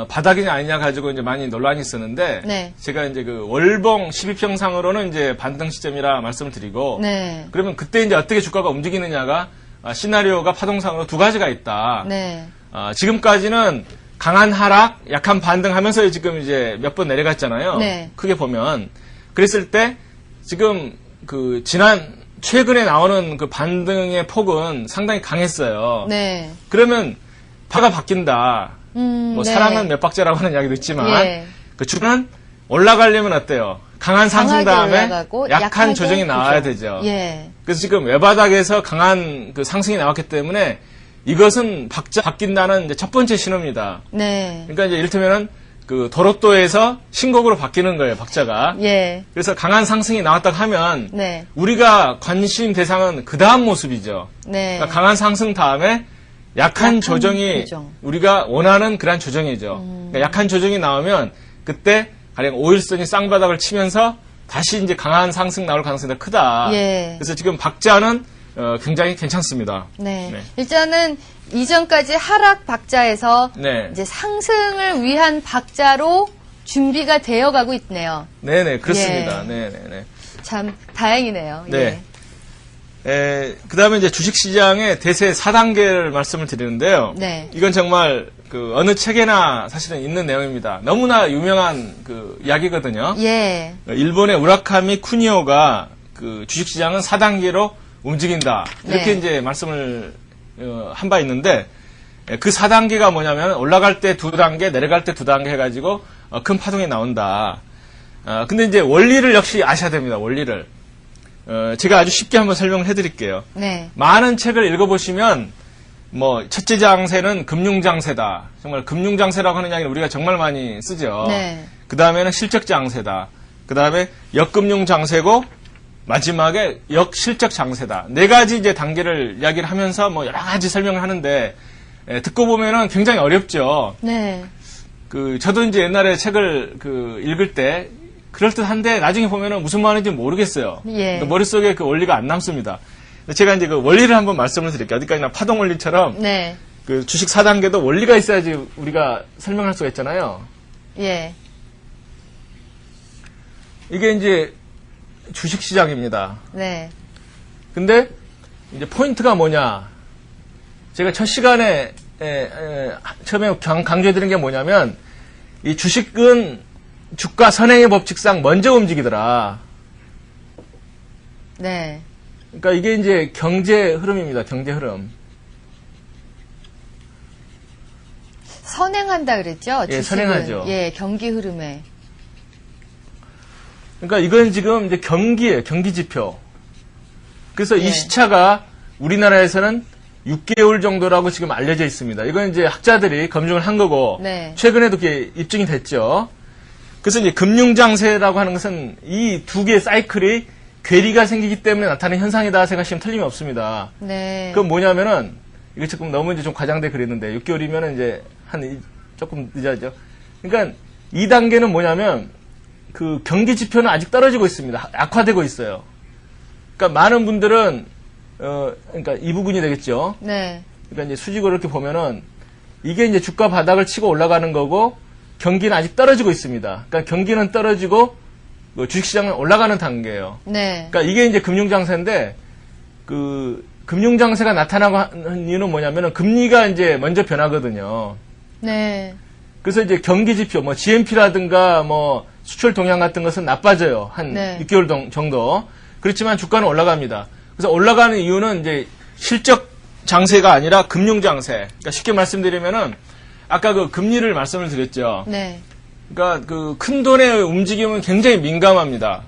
바닥이냐 아니냐 가지고 이제 많이 논란이 있었는데 네. 제가 이제 그 월봉 12평상으로는 이제 반등 시점이라 말씀을 드리고 네. 그러면 그때 이제 어떻게 주가가 움직이느냐가 시나리오가 파동상으로 두 가지가 있다. 네. 지금까지는 강한 하락, 약한 반등하면서 지금 이제 몇 번 내려갔잖아요. 네. 크게 보면 그랬을 때 지금 그 최근에 나오는 그 반등의 폭은 상당히 강했어요. 네. 그러면 파가 바뀐다. 뭐 네. 사랑은 몇 박자라고 하는 이야기도 있지만 예. 그 주가는 올라가려면 어때요? 강한 상승 강하게 다음에 올라가고 약한 약하게 조정이 나와야 그죠. 되죠. 예. 그래서 지금 외바닥에서 강한 그 상승이 나왔기 때문에 이것은 바뀐다는 이제 첫 번째 신호입니다. 네. 그러니까 이제 이를테면은 그 도로또에서 신곡으로 바뀌는 거예요, 박자가. 예. 그래서 강한 상승이 나왔다 하면 네. 우리가 관심 대상은 그 다음 모습이죠. 네. 그러니까 강한 상승 다음에 약한 조정이 조정. 우리가 원하는 그런 조정이죠. 그러니까 약한 조정이 나오면 그때 가령 5일선이 쌍바닥을 치면서 다시 이제 강한 상승 나올 가능성이 더 크다. 예. 그래서 지금 박자는 굉장히 괜찮습니다. 네. 네. 일단은 이전까지 하락 박자에서 네. 이제 상승을 위한 박자로 준비가 되어 가고 있네요. 네네, 그렇습니다. 예. 네네네. 참 다행이네요. 네. 예. 그 다음에 이제 주식시장의 대세 4단계를 말씀을 드리는데요. 네. 이건 정말 그 어느 책에나 사실은 있는 내용입니다. 너무나 유명한 그 이야기거든요. 예. 일본의 우라카미 쿠니오가 그 주식시장은 4단계로 움직인다. 이렇게 네. 이제 말씀을 한 바 있는데 그 4단계가 뭐냐면 올라갈 때 2단계, 내려갈 때 2단계 해가지고 큰 파동이 나온다. 근데 이제 원리를 역시 아셔야 됩니다. 원리를. 제가 아주 쉽게 한번 설명을 해드릴게요. 네. 많은 책을 읽어보시면 뭐 첫째 장세는 금융장세다. 정말 금융장세라고 하는 이야기를 우리가 정말 많이 쓰죠. 네. 그 다음에는 실적장세다. 그 다음에 역금융장세고 마지막에 역실적장세다. 네 가지 이제 단계를 이야기를 하면서 뭐 여러 가지 설명을 하는데 듣고 보면은 굉장히 어렵죠. 네. 저도 이제 옛날에 책을 읽을 때 그럴듯한데 나중에 보면은 무슨 말인지 모르겠어요. 예. 그러니까 머릿속에 그 원리가 안 남습니다. 제가 이제 그 원리를 한번 말씀을 드릴게요. 어디까지나 파동 원리처럼 네. 그 주식 4단계도 원리가 있어야지 우리가 설명할 수가 있잖아요. 예. 이게 이제 주식시장입니다. 네. 근데 이제 포인트가 뭐냐. 제가 첫 시간에 처음에 강조해드린 게 뭐냐면 이 주식은 주가 선행의 법칙상 먼저 움직이더라. 네. 그러니까 이게 이제 경제 흐름입니다. 경제 흐름. 선행한다 그랬죠? 예, 주식은. 선행하죠. 예, 경기 흐름에. 그러니까 이건 지금 이제 경기예요. 경기 지표. 그래서 예. 이 시차가 우리나라에서는 6개월 정도라고 지금 알려져 있습니다. 이건 이제 학자들이 검증을 한 거고 네. 최근에도 그게 입증이 됐죠. 그래서 이제 금융장세라고 하는 것은 이 두 개의 사이클이 괴리가 생기기 때문에 나타나는 현상이다 생각하시면 틀림이 없습니다. 네. 그건 뭐냐면은 이게 조금 너무 이제 좀 과장돼 그랬는데 6개월이면은 이제 조금 늦어져. 그러니까 2단계는 뭐냐면 그 경기 지표는 아직 떨어지고 있습니다. 악화되고 있어요. 그러니까 많은 분들은 그러니까 이 부분이 되겠죠. 네. 그러니까 이제 수직으로 이렇게 보면은 이게 이제 주가 바닥을 치고 올라가는 거고 경기는 아직 떨어지고 있습니다. 그러니까 경기는 떨어지고 주식시장은 올라가는 단계예요. 네. 그러니까 이게 이제 금융장세인데 그 금융장세가 나타나고 하는 이유는 뭐냐면은 금리가 이제 먼저 변하거든요. 네. 그래서 이제 경기 지표, 뭐 GNP라든가 뭐 수출 동향 같은 것은 나빠져요. 한 네. 6개월 정도. 그렇지만 주가는 올라갑니다. 그래서 올라가는 이유는 이제 실적 장세가 아니라 금융 장세. 그러니까 쉽게 말씀드리면은 아까 그 금리를 말씀을 드렸죠. 네. 그러니까 그 큰 돈의 움직임은 굉장히 민감합니다.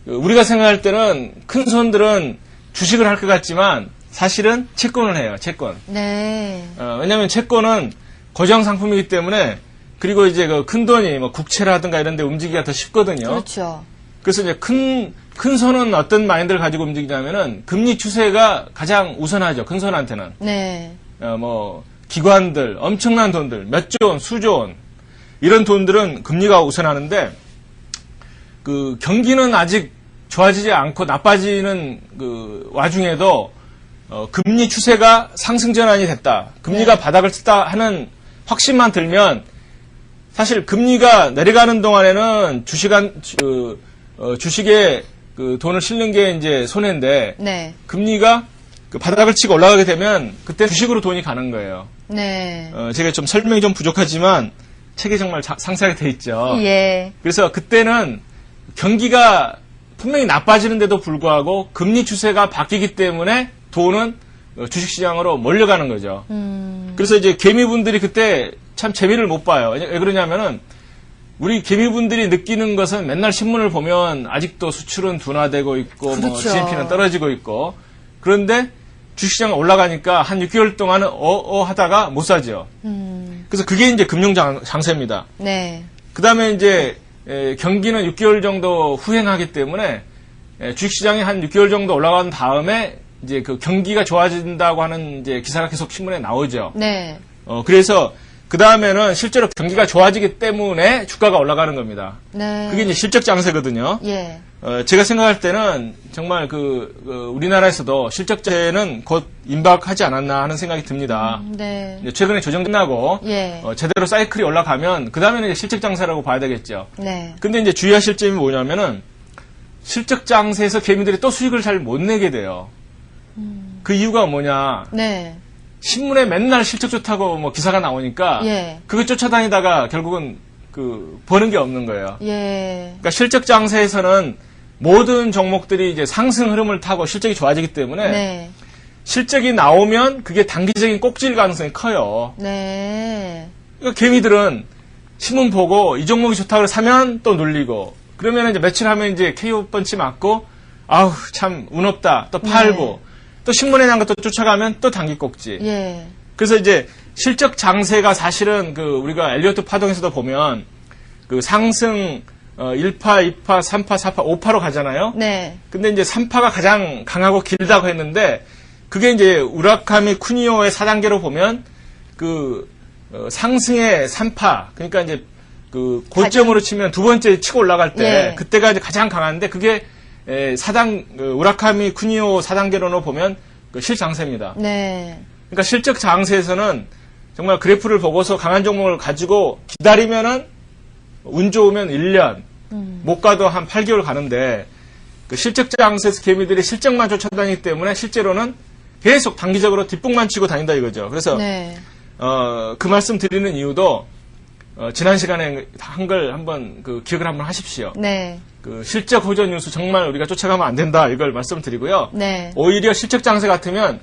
우리가 생각할 때는 큰 손들은 주식을 할 것 같지만 사실은 채권을 해요. 채권. 네. 왜냐하면 채권은 고정 상품이기 때문에 그리고 이제 그 큰 돈이 뭐 국채라든가 이런 데 움직이기가 더 쉽거든요. 그렇죠. 그래서 이제 큰 손은 어떤 마인드를 가지고 움직이냐면은 금리 추세가 가장 우선하죠. 큰 손한테는. 네. 뭐 기관들, 엄청난 돈들, 몇 조 원, 수조 원 이런 돈들은 금리가 우선하는데 그 경기는 아직 좋아지지 않고 나빠지는 그 와중에도 금리 추세가 상승 전환이 됐다. 금리가 네. 바닥을 쳤다 하는 확신만 들면 사실 금리가 내려가는 동안에는 주식에 그 돈을 실는 게 이제 손해인데 네. 금리가 그 바닥을 치고 올라가게 되면 그때 주식으로 돈이 가는 거예요. 네. 제가 좀 설명이 좀 부족하지만 책에 정말 상세하게 돼 있죠. 예. 그래서 그때는 경기가 분명히 나빠지는데도 불구하고 금리 추세가 바뀌기 때문에 돈은 주식시장으로 몰려가는 거죠. 그래서 이제 개미분들이 그때 참 재미를 못 봐요. 왜 그러냐면은 우리 개미분들이 느끼는 것은 맨날 신문을 보면 아직도 수출은 둔화되고 있고 뭐 그렇죠. GNP는 떨어지고 있고 그런데 주식시장 올라가니까 한 6개월 동안은 하다가 못 사죠. 그래서 그게 이제 금융장세입니다. 네. 그 다음에 이제 경기는 6개월 정도 후행하기 때문에 주식시장이 한 6개월 정도 올라간 다음에 이제 그 경기가 좋아진다고 하는 이제 기사가 계속 신문에 나오죠. 네. 그래서 그 다음에는 실제로 경기가 좋아지기 때문에 주가가 올라가는 겁니다. 네. 그게 이제 실적 장세거든요. 예. 제가 생각할 때는 정말 우리나라에서도 실적제는 곧 임박하지 않았나 하는 생각이 듭니다. 네. 이제 최근에 조정 끝나고 예. 제대로 사이클이 올라가면 그 다음에는 이제 실적 장세라고 봐야 되겠죠. 네. 근데 이제 주의하실 점이 뭐냐면은 실적 장세에서 개미들이 또 수익을 잘 못 내게 돼요. 그 이유가 뭐냐? 네. 신문에 맨날 실적 좋다고 뭐 기사가 나오니까 예. 그거 쫓아다니다가 결국은 버는 게 없는 거예요. 예. 그러니까 실적 장세에서는 모든 종목들이 이제 상승 흐름을 타고 실적이 좋아지기 때문에 네. 실적이 나오면 그게 단기적인 꼭지일 가능성이 커요. 네. 그러니까 개미들은 신문 보고 이 종목이 좋다고 사면 또 눌리고 그러면 이제 며칠 하면 이제 KO 펀치 맞고 아우 참 운 없다 또 팔고 또 신문에 난 것도 쫓아가면 또 단기 꼭지. 예. 그래서 이제 실적 장세가 사실은 우리가 엘리어트 파동에서도 보면 상승 1파, 2파, 3파, 4파, 5파로 가잖아요. 네. 근데 이제 3파가 가장 강하고 길다고 했는데 그게 이제 우라카미 쿠니오의 4단계로 보면 상승의 3파 그러니까 이제 고점으로 치면 두 번째 치고 올라갈 때 예. 그때가 이제 가장 강한데 그게 우라카미 쿠니오 4단계로는 보면 실장세입니다. 네. 그러니까 실적 장세에서는 정말 그래프를 보고서 강한 종목을 가지고 기다리면은 운 좋으면 1년 못 가도 한 8개월 가는데 그 실적 장세에서 개미들이 실적만 쫓아다니기 때문에 실제로는 계속 단기적으로 뒷북만 치고 다닌다 이거죠. 그래서 네. 그 말씀 드리는 이유도 지난 시간에 한 걸 한번 그 기억을 한번 하십시오. 네. 그 실적 호전 뉴스 정말 우리가 쫓아가면 안 된다 이걸 말씀드리고요. 네. 오히려 실적 장세 같으면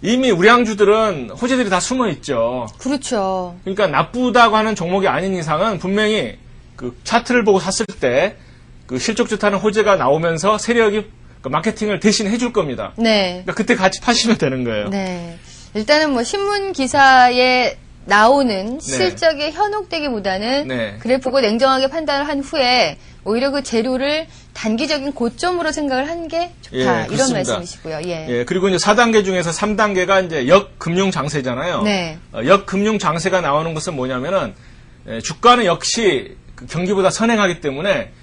이미 우량주들은 호재들이 다 숨어 있죠. 그렇죠. 그러니까 나쁘다고 하는 종목이 아닌 이상은 분명히 그 차트를 보고 샀을 때 그 실적 좋다는 호재가 나오면서 세력이 그 마케팅을 대신 해줄 겁니다. 네. 그러니까 그때 같이 파시면 되는 거예요. 네. 일단은 뭐 신문 기사에 나오는 실적에 현혹되기보다는 네. 그래 보고 냉정하게 판단을 한 후에 오히려 그 재료를 단기적인 고점으로 생각을 한 게 좋다. 예, 이런 그렇습니다. 말씀이시고요. 예. 예, 그리고 이제 4단계 중에서 3단계가 이제 역금융 장세잖아요. 네. 역금융 장세가 나오는 것은 뭐냐면은 주가는 역시 그 경기보다 선행하기 때문에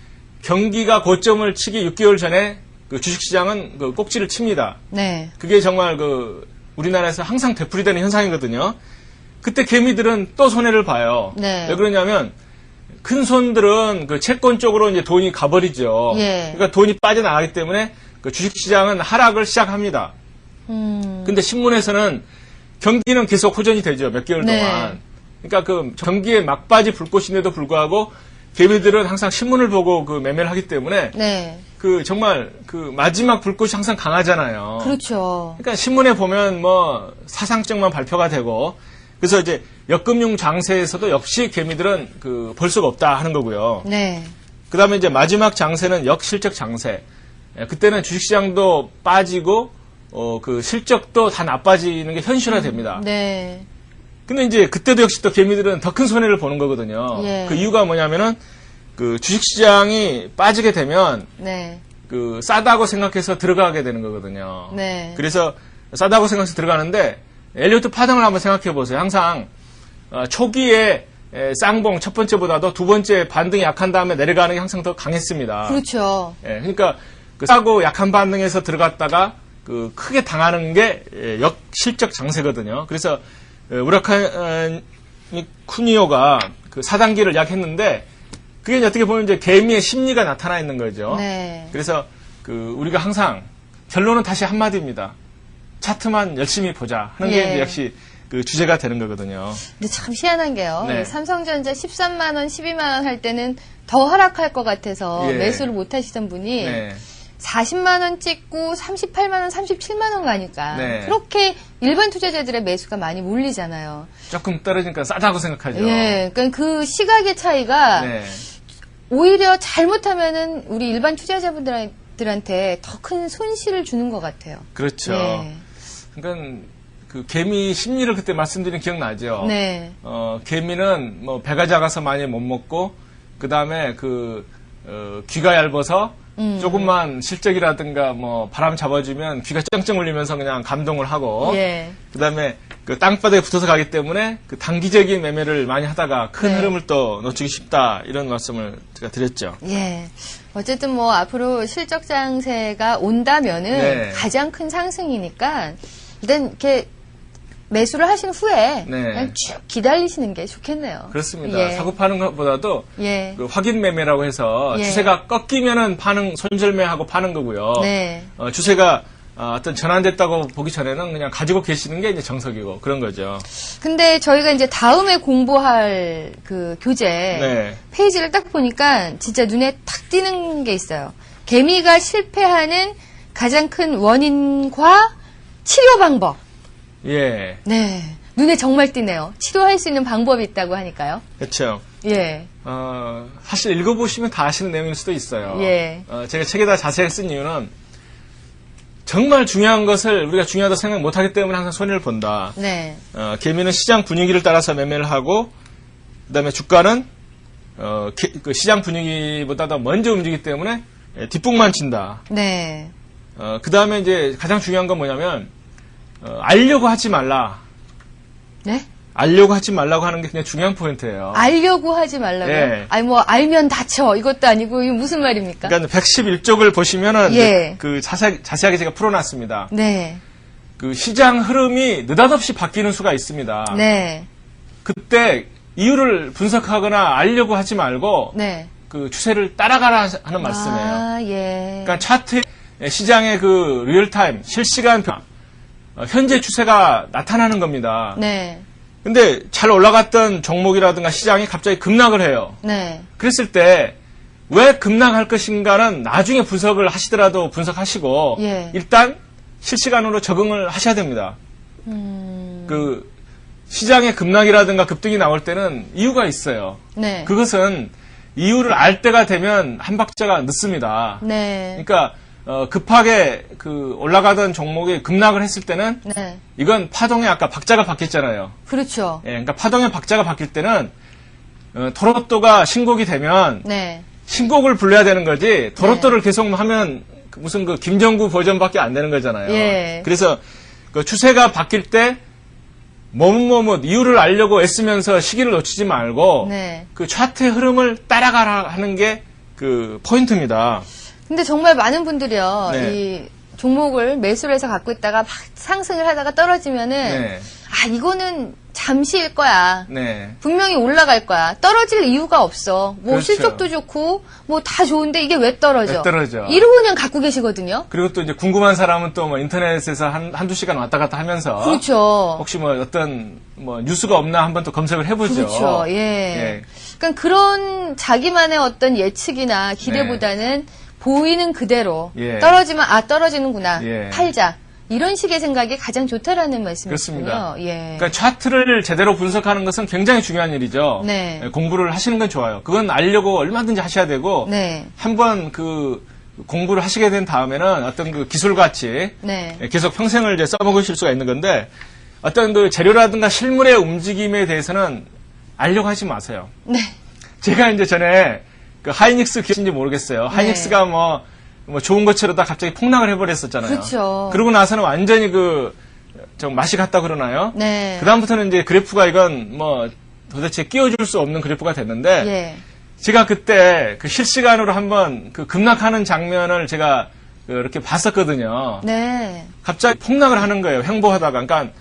경기가 고점을 치기 6개월 전에 그 주식시장은 그 꼭지를 칩니다. 네. 그게 정말 그 우리나라에서 항상 되풀이되는 현상이거든요. 그때 개미들은 또 손해를 봐요. 네. 왜 그러냐면 큰 손들은 그 채권 쪽으로 이제 돈이 가버리죠. 예. 그러니까 돈이 빠져나가기 때문에 그 주식시장은 하락을 시작합니다. 근데 신문에서는 경기는 계속 호전이 되죠. 몇 개월 네. 동안. 그러니까 그 경기에 막바지 불꽃인데도 불구하고 개미들은 항상 신문을 보고 그 매매를 하기 때문에 네. 그 정말 그 마지막 불꽃이 항상 강하잖아요. 그렇죠. 그러니까 신문에 보면 뭐 사상적만 발표가 되고 그래서 이제 역금융 장세에서도 역시 개미들은 그 볼 수가 없다 하는 거고요. 네. 그다음에 이제 마지막 장세는 역실적 장세. 그때는 주식시장도 빠지고 그 실적도 다 나빠지는 게 현실화됩니다. 네. 근데 이제 그때도 역시 또 개미들은 더 큰 손해를 보는 거거든요. 예. 그 이유가 뭐냐면은 그 주식시장이 빠지게 되면 네. 그 싸다고 생각해서 들어가게 되는 거거든요. 네. 그래서 싸다고 생각해서 들어가는데 엘리어트 파동을 한번 생각해 보세요. 항상 초기에 쌍봉 첫 번째보다도 두 번째 반등이 약한 다음에 내려가는 게 항상 더 강했습니다. 그렇죠. 예, 그러니까 그 싸고 약한 반등에서 들어갔다가 그 크게 당하는 게 역실적 장세거든요. 그래서 우라카니 쿠니오가 그 4단계를 약했는데 그게 이제 어떻게 보면 이제 개미의 심리가 나타나 있는 거죠. 네. 그래서 그 우리가 항상 결론은 다시 한마디입니다. 차트만 열심히 보자 하는 게 예. 이제 역시 그 주제가 되는 거거든요. 근데 참 희한한 게요. 네. 삼성전자 13만 원, 12만 원 할 때는 더 하락할 것 같아서 예. 매수를 못 하시던 분이 네. 40만 원 찍고 38만 원, 37만 원 가니까 네. 그렇게 일반 투자자들의 매수가 많이 몰리잖아요. 조금 떨어지니까 싸다고 생각하죠. 예, 그러니까 그 시각의 차이가 네. 오히려 잘못하면은 우리 일반 투자자분들한테 더 큰 손실을 주는 것 같아요. 그렇죠. 예. 그러니까 그 개미 심리를 그때 말씀드린 기억나죠? 네. 개미는 뭐 배가 작아서 많이 못 먹고 그 다음에 귀가 얇아서 조금만 실적이라든가 뭐 바람 잡아주면 귀가 쩡쩡 울리면서 그냥 감동을 하고 예. 그 다음에 그 땅바닥에 붙어서 가기 때문에 그 단기적인 매매를 많이 하다가 큰 네. 흐름을 또 놓치기 쉽다 이런 말씀을 제가 드렸죠. 예. 어쨌든 뭐 앞으로 실적 장세가 온다면은 네. 가장 큰 상승이니까 일단 이렇게 매수를 하신 후에 네. 그냥 쭉 기다리시는 게 좋겠네요. 그렇습니다. 예. 사고 파는 것보다도 예. 그 확인 매매라고 해서 예. 추세가 꺾이면은 손절매하고 파는 거고요. 네. 추세가 어떤 전환됐다고 보기 전에는 그냥 가지고 계시는 게 이제 정석이고 그런 거죠. 근데 저희가 이제 다음에 공부할 그 교재 네. 페이지를 딱 보니까 진짜 눈에 탁 띄는 게 있어요. 개미가 실패하는 가장 큰 원인과 치료 방법. 예. 네. 눈에 정말 띄네요. 치료할 수 있는 방법이 있다고 하니까요. 그렇죠. 예. 사실 읽어보시면 다 아시는 내용일 수도 있어요. 예. 제가 책에다 자세히 쓴 이유는 정말 중요한 것을 우리가 중요하다고 생각 못하기 때문에 항상 손해를 본다. 네. 개미는 시장 분위기를 따라서 매매를 하고 그다음에 주가는 그 시장 분위기보다 더 먼저 움직이기 때문에 뒷북만 친다. 네. 그다음에 이제 가장 중요한 건 뭐냐면 알려고 하지 말라. 네? 알려고 하지 말라고 하는 게 그냥 중요한 포인트예요. 알려고 하지 말라고요? 예. 아니 뭐 알면 다쳐 이것도 아니고 이게 무슨 말입니까? 그러니까 111쪽을 보시면은 예. 그 자세하게 제가 풀어놨습니다. 네. 그 시장 흐름이 느닷없이 바뀌는 수가 있습니다. 네. 그때 이유를 분석하거나 알려고 하지 말고 네. 그 추세를 따라가라 하는 말씀이에요. 아, 예. 그러니까 차트 시장의 그 리얼타임 실시간 현재 추세가 나타나는 겁니다. 네. 근데 잘 올라갔던 종목이라든가 시장이 갑자기 급락을 해요. 네. 그랬을 때 왜 급락할 것인가는 나중에 분석을 하시더라도 분석하시고 예. 일단 실시간으로 적응을 하셔야 됩니다. 그 시장의 급락이라든가 급등이 나올 때는 이유가 있어요. 네. 그것은 이유를 알 때가 되면 한 박자가 늦습니다. 네. 그러니까 급하게 그 올라가던 종목이 급락을 했을 때는 네. 이건 파동의 아까 박자가 바뀌었잖아요. 그렇죠. 예, 그러니까 파동의 박자가 바뀔 때는 토로또가 신곡이 되면 네. 신곡을 불러야 되는 거지 토로또를 계속 하면 무슨 그 김정구 버전밖에 안 되는 거잖아요. 예. 그래서 그 추세가 바뀔 때 머뭇머뭇 이유를 알려고 애쓰면서 시기를 놓치지 말고 네. 그 차트의 흐름을 따라가라 하는 게 그 포인트입니다. 근데 정말 많은 분들이요, 네. 이 종목을 매수를 해서 갖고 있다가 막 상승을 하다가 떨어지면은, 네. 아, 이거는 잠시일 거야. 네. 분명히 올라갈 거야. 떨어질 이유가 없어. 뭐 그렇죠. 실적도 좋고, 뭐 다 좋은데 이게 왜 떨어져? 왜 떨어져? 이러고 그냥 갖고 계시거든요. 그리고 또 이제 궁금한 사람은 또 뭐 인터넷에서 한두 시간 왔다 갔다 하면서 그렇죠. 혹시 뭐 어떤 뭐 뉴스가 없나 한번 또 검색을 해보죠. 그렇죠. 예. 예. 그러니까 그런 자기만의 어떤 예측이나 기대보다는 보이는 그대로 예. 떨어지면 아 떨어지는구나. 예. 팔자. 이런 식의 생각이 가장 좋다라는 말씀이시군요. 그렇습니다. 예. 그러니까 차트를 제대로 분석하는 것은 굉장히 중요한 일이죠. 네. 예, 공부를 하시는 건 좋아요. 그건 알려고 얼마든지 하셔야 되고 네. 한번 그 공부를 하시게 된 다음에는 어떤 그 기술같이 네. 예, 계속 평생을 이제 써먹으실 수가 있는 건데 어떤 그 재료라든가 실물의 움직임에 대해서는 알려고 하지 마세요. 네. 제가 이제 전에 그 하이닉스 기억인지 모르겠어요. 하이닉스가 뭐 좋은 것처럼 다 갑자기 폭락을 해버렸었잖아요. 그렇죠. 그러고 나서는 완전히 좀 맛이 갔다 그러나요? 네. 그다음부터는 이제 그래프가 이건 뭐 도대체 끼워줄 수 없는 그래프가 됐는데 예. 제가 그때 그 실시간으로 한번 그 급락하는 장면을 제가 이렇게 봤었거든요. 네. 갑자기 폭락을 하는 거예요. 횡보하다가. 그러니까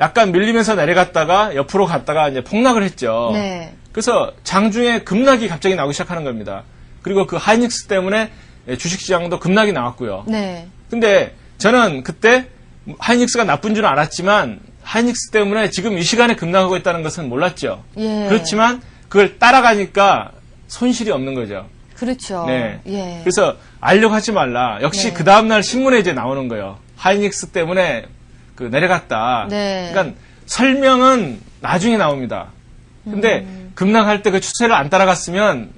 약간 밀리면서 내려갔다가 옆으로 갔다가 이제 폭락을 했죠. 네. 그래서 장중에 급락이 갑자기 나오기 시작하는 겁니다. 그리고 그 하이닉스 때문에 주식시장도 급락이 나왔고요. 네. 근데 저는 그때 하이닉스가 나쁜 줄은 알았지만 하이닉스 때문에 지금 이 시간에 급락하고 있다는 것은 몰랐죠. 예. 그렇지만 그걸 따라가니까 손실이 없는 거죠. 그렇죠. 네. 예. 그래서 알려고 하지 말라. 역시 네. 그 다음날 신문에 이제 나오는 거예요. 하이닉스 때문에 그 내려갔다. 네. 그러니까 설명은 나중에 나옵니다. 근데 급락할 때 그 추세를 안 따라갔으면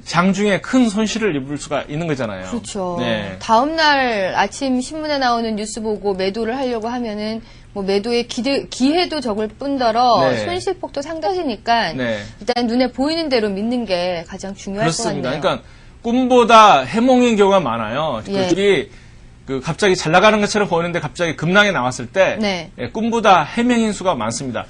장중에 큰 손실을 입을 수가 있는 거잖아요. 그렇죠. 네. 다음날 아침 신문에 나오는 뉴스 보고 매도를 하려고 하면은 뭐 매도의 기회도 적을 뿐더러 네. 손실폭도 상당하니까 네. 일단 눈에 보이는 대로 믿는 게 가장 중요할 것 그렇습니다. 같네요. 그러니까 꿈보다 해몽인 경우가 많아요. 예. 그들이 갑자기 잘 나가는 것처럼 보이는데 갑자기 급락이 나왔을 때 네. 예, 꿈보다 해명인 수가 많습니다.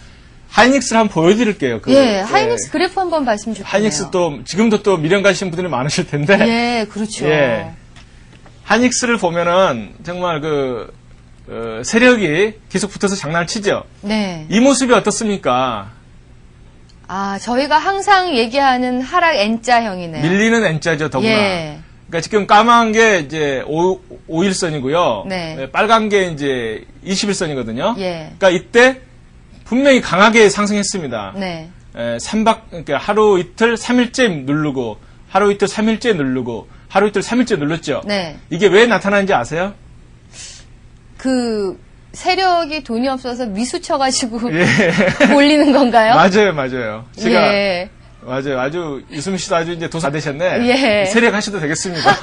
하이닉스를 한번 보여드릴게요. 예, 하이닉스 그래프 한번 말씀 주세요. 하이닉스 또 지금도 또 미련 가시는 분들이 많으실 텐데 예, 그렇죠. 예. 하이닉스를 보면은 정말 세력이 계속 붙어서 장난을 치죠. 네. 이 모습이 어떻습니까? 아, 저희가 항상 얘기하는 하락 N자형이네요. 밀리는 N자죠, 더구나. 예. 그러니까 지금 까만 게 이제 5일선이고요. 네. 빨간 게 이제 21선이거든요. 예. 그러니까 이때 분명히 강하게 상승했습니다. 네. 그러니까 하루 이틀 3일째 누르고 하루 이틀 3일째 누르고 하루 이틀 3일째 눌렀죠. 네. 이게 왜 나타나는지 아세요? 그 세력이 돈이 없어서 미수 쳐가지고 예. 올리는 건가요? 맞아요. 제가 예. 맞아요. 아주 유승민 씨도 아주 이제 도사 되셨네. 예. 세력 하셔도 되겠습니다.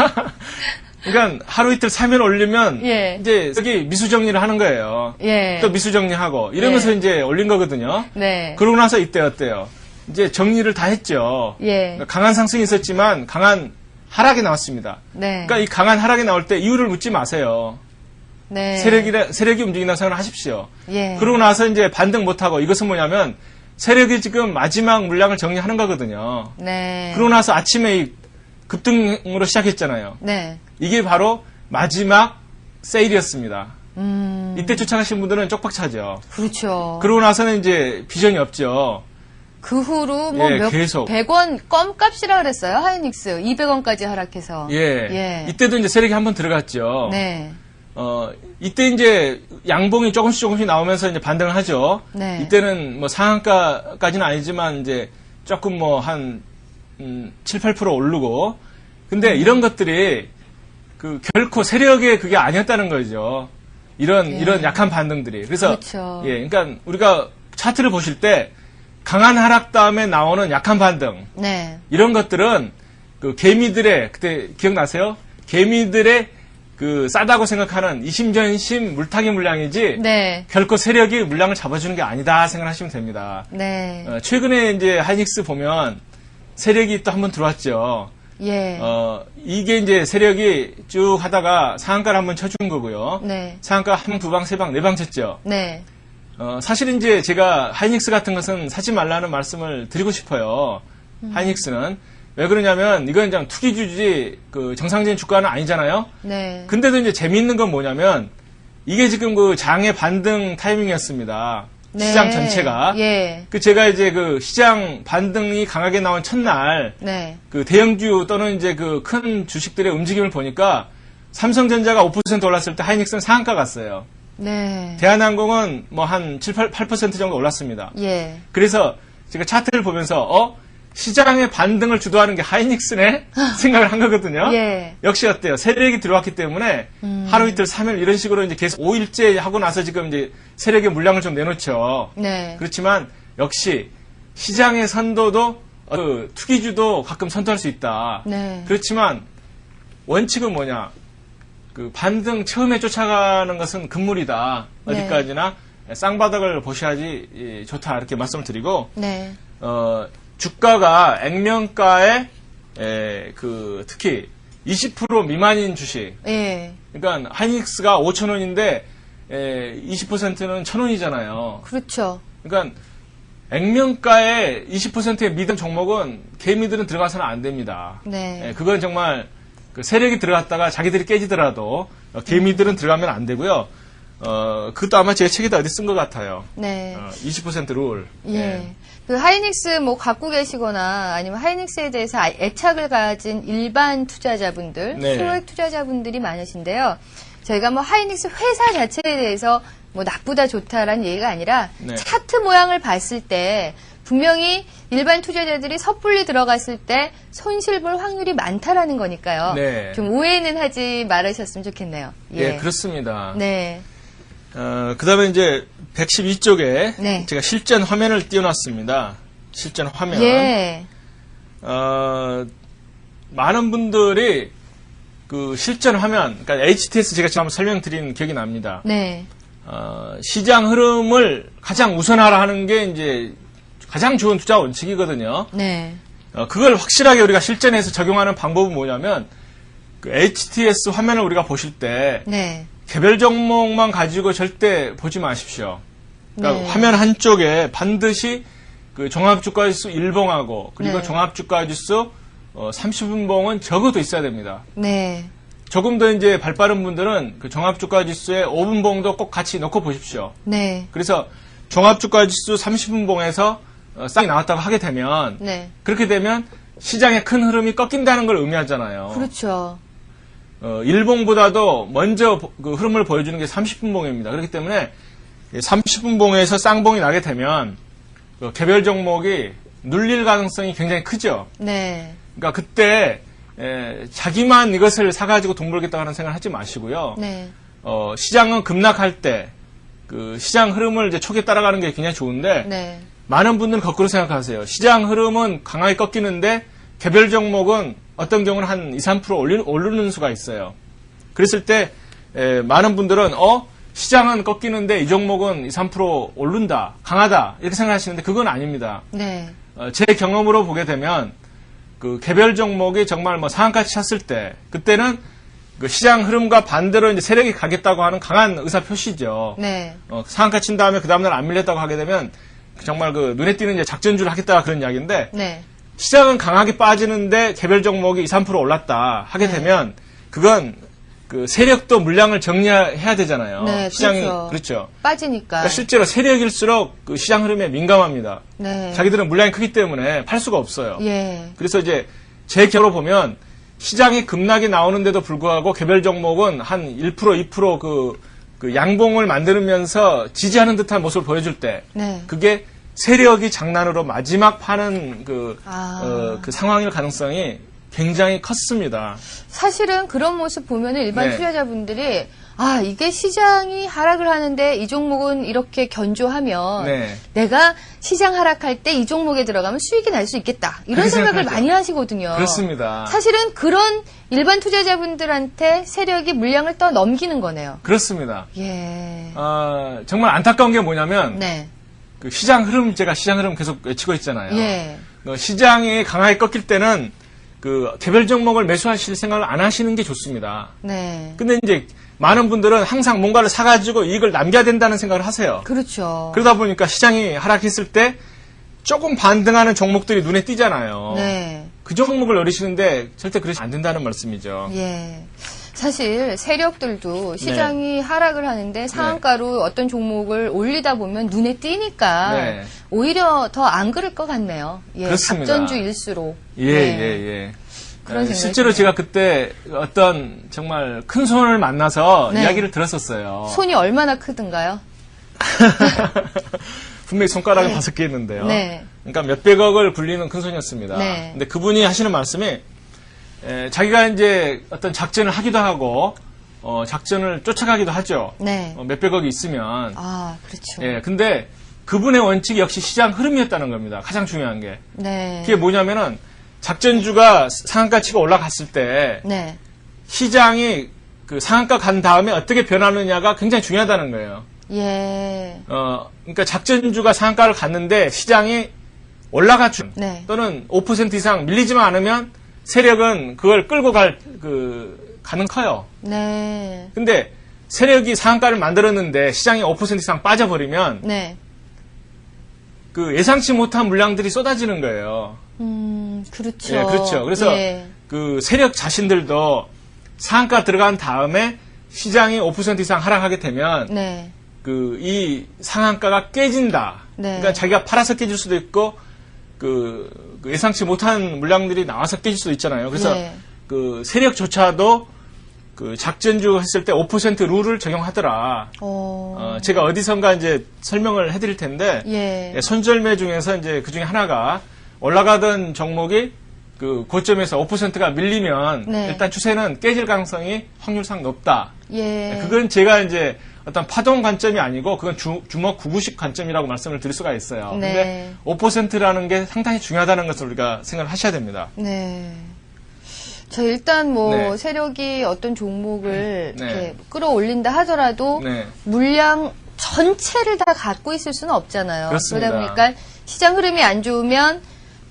그러니까 하루 이틀 3일 올리면 예. 이제 여기 미수 정리를 하는 거예요. 예. 또 미수 정리하고 이러면서 예. 이제 올린 거거든요. 네. 그러고 나서 이때 어때요? 이제 정리를 다 했죠. 예. 그러니까 강한 상승이 있었지만 강한 하락이 나왔습니다. 네. 그러니까 이 강한 하락이 나올 때 이유를 묻지 마세요. 네. 세력이 움직인다고 생각하십시오. 예. 그러고 나서 이제 반등 못하고 이것은 뭐냐면 세력이 지금 마지막 물량을 정리하는 거거든요. 네. 그러고 나서 아침에 이 급등으로 시작했잖아요. 네. 이게 바로 마지막 세일이었습니다. 음. 이때 쫓아가신 분들은 쪽박차죠. 그렇죠. 그러고 나서는 이제 비전이 없죠. 그 후로 뭐 예, 계속 100원 껌값이라 그랬어요. 하이닉스 200원까지 하락해서. 예. 이때도 이제 세력이 한번 들어갔죠. 네. 이때 이제 양봉이 조금씩 나오면서 이제 반등을 하죠. 네. 이때는 뭐 상한가까지는 아니지만 이제 조금 뭐 한 7, 8% 오르고. 근데 이런 것들이 그 결코 세력의 그게 아니었다는 거죠. 이런 약한 반등들이. 그래서 그렇죠. 예, 그러니까 우리가 차트를 보실 때 강한 하락 다음에 나오는 약한 반등. 네. 이런 것들은 그 개미들의 그때 기억나세요? 개미들의 그 싸다고 생각하는 이심전심 물타기 물량이지 네. 결코 세력이 물량을 잡아주는 게 아니다 생각하시면 됩니다. 네. 최근에 이제 하이닉스 보면 세력이 또 한번 들어왔죠. 예. 이게 이제 세력이 쭉 하다가 상한가를 한번 쳐준 거고요. 네. 상한가 한 두 방, 세 방, 네 방 쳤죠. 네. 사실 이제 제가 하이닉스 같은 것은 사지 말라는 말씀을 드리고 싶어요. 하이닉스는. 왜 그러냐면 이건 그냥 투기주지 그 정상적인 주가는 아니잖아요. 네. 근데도 이제 재미있는 건 뭐냐면 이게 지금 그 장의 반등 타이밍이었습니다. 네. 시장 전체가. 예. 그 제가 이제 그 시장 반등이 강하게 나온 첫날 네. 그 대형주 또는 이제 그 큰 주식들의 움직임을 보니까 삼성전자가 5% 올랐을 때 하이닉스는 상한가 갔어요. 네. 대한항공은 뭐 한 7, 8% 정도 올랐습니다. 예. 그래서 제가 차트를 보면서 시장의 반등을 주도하는 게 하이닉스네 생각을 한 거거든요. 예. 역시 어때요? 세력이 들어왔기 때문에 하루 이틀 3일 이런 식으로 이제 계속 5일째 하고 나서 지금 이제 세력의 물량을 좀 내놓죠. 네. 그렇지만 역시 시장의 선도도 투기주도 가끔 선도할 수 있다. 네. 그렇지만 원칙은 뭐냐? 그 반등 처음에 쫓아가는 것은 금물이다. 네. 어디까지나 쌍바닥을 보셔야지 좋다 이렇게 말씀을 드리고 네. 주가가 액면가에 그 특히 20% 미만인 주식. 예. 그러니까 하이닉스가 5,000원인데 20%는 1,000원이잖아요. 그렇죠. 그러니까 액면가에 20%의 미등 종목은 개미들은 들어가서는 안 됩니다. 네. 그건 정말 그 세력이 들어갔다가 자기들이 깨지더라도 개미들은 들어가면 안 되고요. 그것도 아마 제 책에다 어디 쓴 것 같아요. 네. 20% 룰. 예. 그 하이닉스 뭐 갖고 계시거나 아니면 하이닉스에 대해서 애착을 가진 일반 투자자분들, 네. 소액 투자자분들이 많으신데요. 저희가 뭐 하이닉스 회사 자체에 대해서 뭐 나쁘다 좋다라는 얘기가 아니라 네. 차트 모양을 봤을 때 분명히 일반 투자자들이 섭불리 들어갔을 때 손실 볼 확률이 많다라는 거니까요. 네. 좀 오해는 하지 말으셨으면 좋겠네요. 예, 그렇습니다. 네. 그 다음에 이제 112쪽에 네. 제가 실전 화면을 띄워놨습니다. 실전 화면. 예. 많은 분들이 그 실전 화면, 그러니까 HTS 제가 지금 한번 설명드린 기억이 납니다. 네. 시장 흐름을 가장 우선하라 하는 게 이제 가장 좋은 투자 원칙이거든요. 네. 그걸 확실하게 우리가 실전에서 적용하는 방법은 뭐냐면 그 HTS 화면을 우리가 보실 때 네. 개별 종목만 가지고 절대 보지 마십시오. 그러니까 네. 화면 한쪽에 반드시 그 종합주가지수 1봉하고 그리고 네. 종합주가지수 30분봉은 적어도 있어야 됩니다. 네. 조금 더 이제 발빠른 분들은 그 종합주가지수의 5분봉도 꼭 같이 넣고 보십시오. 네. 그래서 종합주가지수 30분봉에서 쌍이 나왔다고 하게 되면 네. 그렇게 되면 시장의 큰 흐름이 꺾인다는 걸 의미하잖아요. 그렇죠. 일봉보다도 먼저 그 흐름을 보여주는 게 30분봉입니다. 그렇기 때문에 30분봉에서 쌍봉이 나게 되면 그 개별 종목이 눌릴 가능성이 굉장히 크죠. 네. 그러니까 그때 자기만 이것을 사가지고 돈 벌겠다고 하는 생각을 하지 마시고요. 네. 시장은 급락할 때 그 시장 흐름을 이제 촉에 따라가는 게 굉장히 좋은데 네. 많은 분들은 거꾸로 생각하세요. 시장 흐름은 강하게 꺾이는데 개별 종목은 어떤 경우는 한 2, 3% 오르는 수가 있어요. 그랬을 때 많은 분들은 시장은 꺾이는데 이 종목은 2, 3% 오른다, 강하다 이렇게 생각하시는데 그건 아닙니다. 네. 제 경험으로 보게 되면 그 개별 종목이 정말 뭐 상한가치 쳤을 때 그때는 그 시장 흐름과 반대로 이제 세력이 가겠다고 하는 강한 의사 표시죠. 네. 상한가 친 다음에 그 다음날 안 밀렸다고 하게 되면 정말 그 눈에 띄는 이제 작전주를 하겠다 그런 이야기인데 네. 시장은 강하게 빠지는데 개별 종목이 2, 3% 올랐다 하게 네. 되면 그건 그 세력도 물량을 정리해야 되잖아요. 네, 시장이 그렇죠. 그렇죠. 빠지니까. 그러니까 실제로 세력일수록 그 시장 흐름에 민감합니다. 네. 자기들은 물량이 크기 때문에 팔 수가 없어요. 예. 그래서 이제 제 경우로 보면 시장이 급락이 나오는데도 불구하고 개별 종목은 한 1%, 2% 그 양봉을 만들면서 지지하는 듯한 모습을 보여줄 때 네. 그게 세력이 장난으로 마지막 파는 그 상황일 가능성이 굉장히 컸습니다. 사실은 그런 모습 보면은 일반 네. 투자자분들이 아, 이게 시장이 하락을 하는데 이 종목은 이렇게 견조하면 네. 내가 시장 하락할 때 이 종목에 들어가면 수익이 날 수 있겠다. 이런 그렇게 생각을 생각하죠. 많이 하시거든요. 그렇습니다. 사실은 그런 일반 투자자분들한테 세력이 물량을 떠 넘기는 거네요. 그렇습니다. 예. 정말 안타까운 게 뭐냐면 네. 그 시장 흐름 제가 시장 흐름 계속 외치고 있잖아요. 예. 시장이 강하게 꺾일 때는 그 개별 종목을 매수하실 생각을 안 하시는 게 좋습니다. 네. 근데 이제 많은 분들은 항상 뭔가를 사가지고 이익을 남겨야 된다는 생각을 하세요. 그렇죠. 그러다 보니까 시장이 하락했을 때 조금 반등하는 종목들이 눈에 띄잖아요. 네. 그 종목을 노리시는데 절대 그러시면 안 된다는 말씀이죠. 예. 사실 세력들도 시장이 하락을 하는데 상한가로 어떤 종목을 올리다 보면 눈에 띄니까 네. 오히려 더 안 그럴 것 같네요. 예. 그렇습니다. 작전주일수록. 예. 그런 생각이 실제로 드네요. 제가 그때 어떤 정말 큰 손을 만나서 네. 이야기를 들었었어요. 손이 얼마나 크든가요? 분명히 손가락은 5개 있는데요. 네. 그러니까 몇백억을 굴리는 큰 손이었습니다. 네. 근데 그분이 하시는 말씀이 자기가 이제 어떤 작전을 하기도 하고 작전을 쫓아가기도 하죠. 네. 몇백억이 있으면. 아, 그렇죠. 예, 근데 그분의 원칙이 역시 시장 흐름이었다는 겁니다. 가장 중요한 게. 네. 그게 뭐냐면은 작전주가 상한가 치고 올라갔을 때 네. 시장이 그 상한가 간 다음에 어떻게 변하느냐가 굉장히 중요하다는 거예요. 예. 그러니까 작전주가 상한가를 갔는데 시장이 올라갔죠. 네. 또는 5% 이상 밀리지만 않으면 세력은 그걸 끌고 갈 가능 커요. 네. 근데 세력이 상한가를 만들었는데 시장이 5% 이상 빠져버리면 네. 그 예상치 못한 물량들이 쏟아지는 거예요. 그렇죠. 예, 그렇죠. 그래서 예. 그 세력 자신들도 상한가 들어간 다음에 시장이 5% 이상 하락하게 되면 네. 그 이 상한가가 깨진다. 네. 그러니까 자기가 팔아서 깨질 수도 있고 그 예상치 못한 물량들이 나와서 깨질 수도 있잖아요. 그래서 예. 그 세력조차도 그 작전주 했을 때 5% 룰을 적용하더라. 제가 어디선가 이제 설명을 해드릴 텐데 예. 손절매 중에서 이제 그 중에 하나가 올라가던 종목이 그 고점에서 5%가 밀리면 네. 일단 추세는 깨질 가능성이 확률상 높다. 예. 그건 제가 이제 어떤 파동 관점이 아니고 그건 주먹 구구식 관점이라고 말씀을 드릴 수가 있어요. 네. 근데 5%라는 게 상당히 중요하다는 것을 우리가 생각을 하셔야 됩니다. 네. 저 일단 뭐 네. 세력이 어떤 종목을 네. 이렇게 끌어올린다 하더라도 네. 물량 전체를 다 갖고 있을 수는 없잖아요. 그렇습니다. 그러다 보니까 시장 흐름이 안 좋으면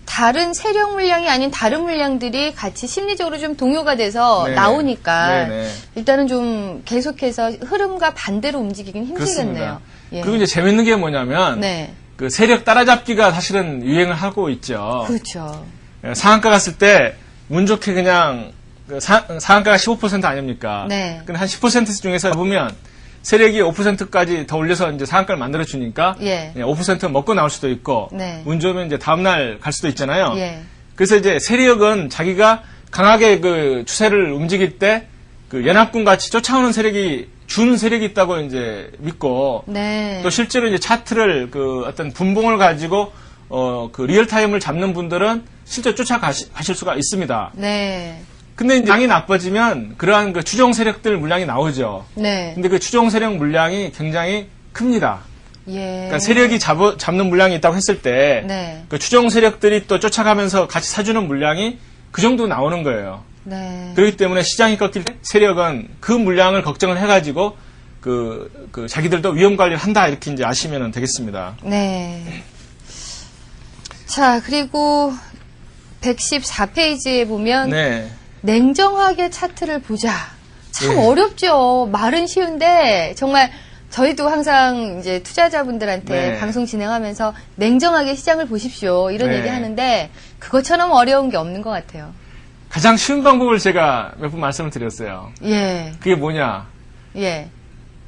다른 세력 물량이 아닌 다른 물량들이 같이 심리적으로 좀 동요가 돼서 네. 나오니까 네. 일단은 좀 계속해서 흐름과 반대로 움직이긴 힘들겠네요. 그렇습니다. 예. 그리고 이제 재밌는 게 뭐냐면 네. 그 세력 따라잡기가 사실은 유행을 하고 있죠. 그렇죠. 상한가 갔을 때 운 좋게 그냥 그 상한가가 15% 아닙니까? 네. 근데 한 10% 중에서 보면 세력이 5%까지 더 올려서 이제 상한가를 만들어 주니까 예. 5% 먹고 나올 수도 있고 네. 운 좋으면 이제 다음 날 갈 수도 있잖아요. 예. 그래서 이제 세력은 자기가 강하게 그 추세를 움직일 때 그 연합군 같이 쫓아오는 세력이 준 세력이 있다고 이제 믿고 네. 또 실제로 이제 차트를 그 어떤 분봉을 가지고 그 리얼타임을 잡는 분들은 실제 쫓아가실 수가 있습니다. 네. 근데 이제 양이 나빠지면 그러한 그 추종 세력들 물량이 나오죠. 네. 근데 그 추종 세력 물량이 굉장히 큽니다. 예. 그러니까 세력이 잡는 물량이 있다고 했을 때 네. 그 추종 세력들이 또 쫓아가면서 같이 사주는 물량이 그 정도 나오는 거예요. 네. 그렇기 때문에 시장이 꺾일 때 세력은 그 물량을 걱정을 해가지고 그 자기들도 위험 관리를 한다 이렇게 이제 아시면 되겠습니다. 네. 자, 그리고 114페이지에 보면 네. 냉정하게 차트를 보자. 참 예. 어렵죠. 말은 쉬운데 정말 저희도 항상 이제 투자자분들한테 네. 방송 진행하면서 냉정하게 시장을 보십시오. 이런 네. 얘기 하는데 그것처럼 어려운 게 없는 것 같아요. 가장 쉬운 방법을 제가 몇 번 말씀을 드렸어요. 예. 그게 뭐냐? 예.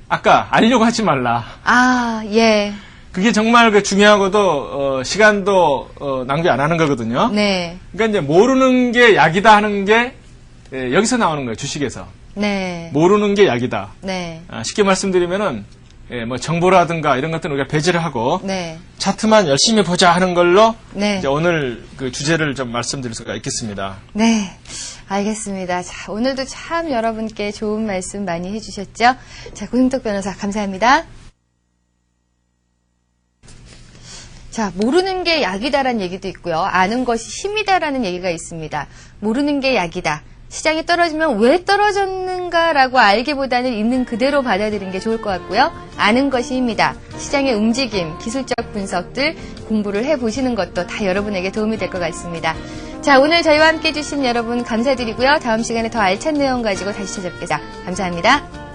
아까 알려고 하지 말라. 아, 예. 그게 정말 그 중요하고도 시간도 낭비 안 하는 거거든요. 네. 그러니까 이제 모르는 게 약이다 하는 게 여기서 나오는 거예요. 주식에서. 네. 모르는 게 약이다. 네. 쉽게 말씀드리면은 뭐 정보라든가 이런 것들은 우리가 배제를 하고 네. 차트만 열심히 보자 하는 걸로 네. 이제 오늘 그 주제를 좀 말씀드릴 수가 있겠습니다. 네. 알겠습니다. 자, 오늘도 참 여러분께 좋은 말씀 많이 해주셨죠? 자, 고승덕 변호사 감사합니다. 자, 모르는 게 약이다라는 얘기도 있고요. 아는 것이 힘이다라는 얘기가 있습니다. 모르는 게 약이다. 시장이 떨어지면 왜 떨어졌는가라고 알기보다는 있는 그대로 받아들이는 게 좋을 것 같고요. 아는 것이 힘이다. 시장의 움직임, 기술적 분석들 공부를 해보시는 것도 다 여러분에게 도움이 될 것 같습니다. 자, 오늘 저희와 함께 해주신 여러분 감사드리고요. 다음 시간에 더 알찬 내용 가지고 다시 찾아뵙겠습니다. 감사합니다.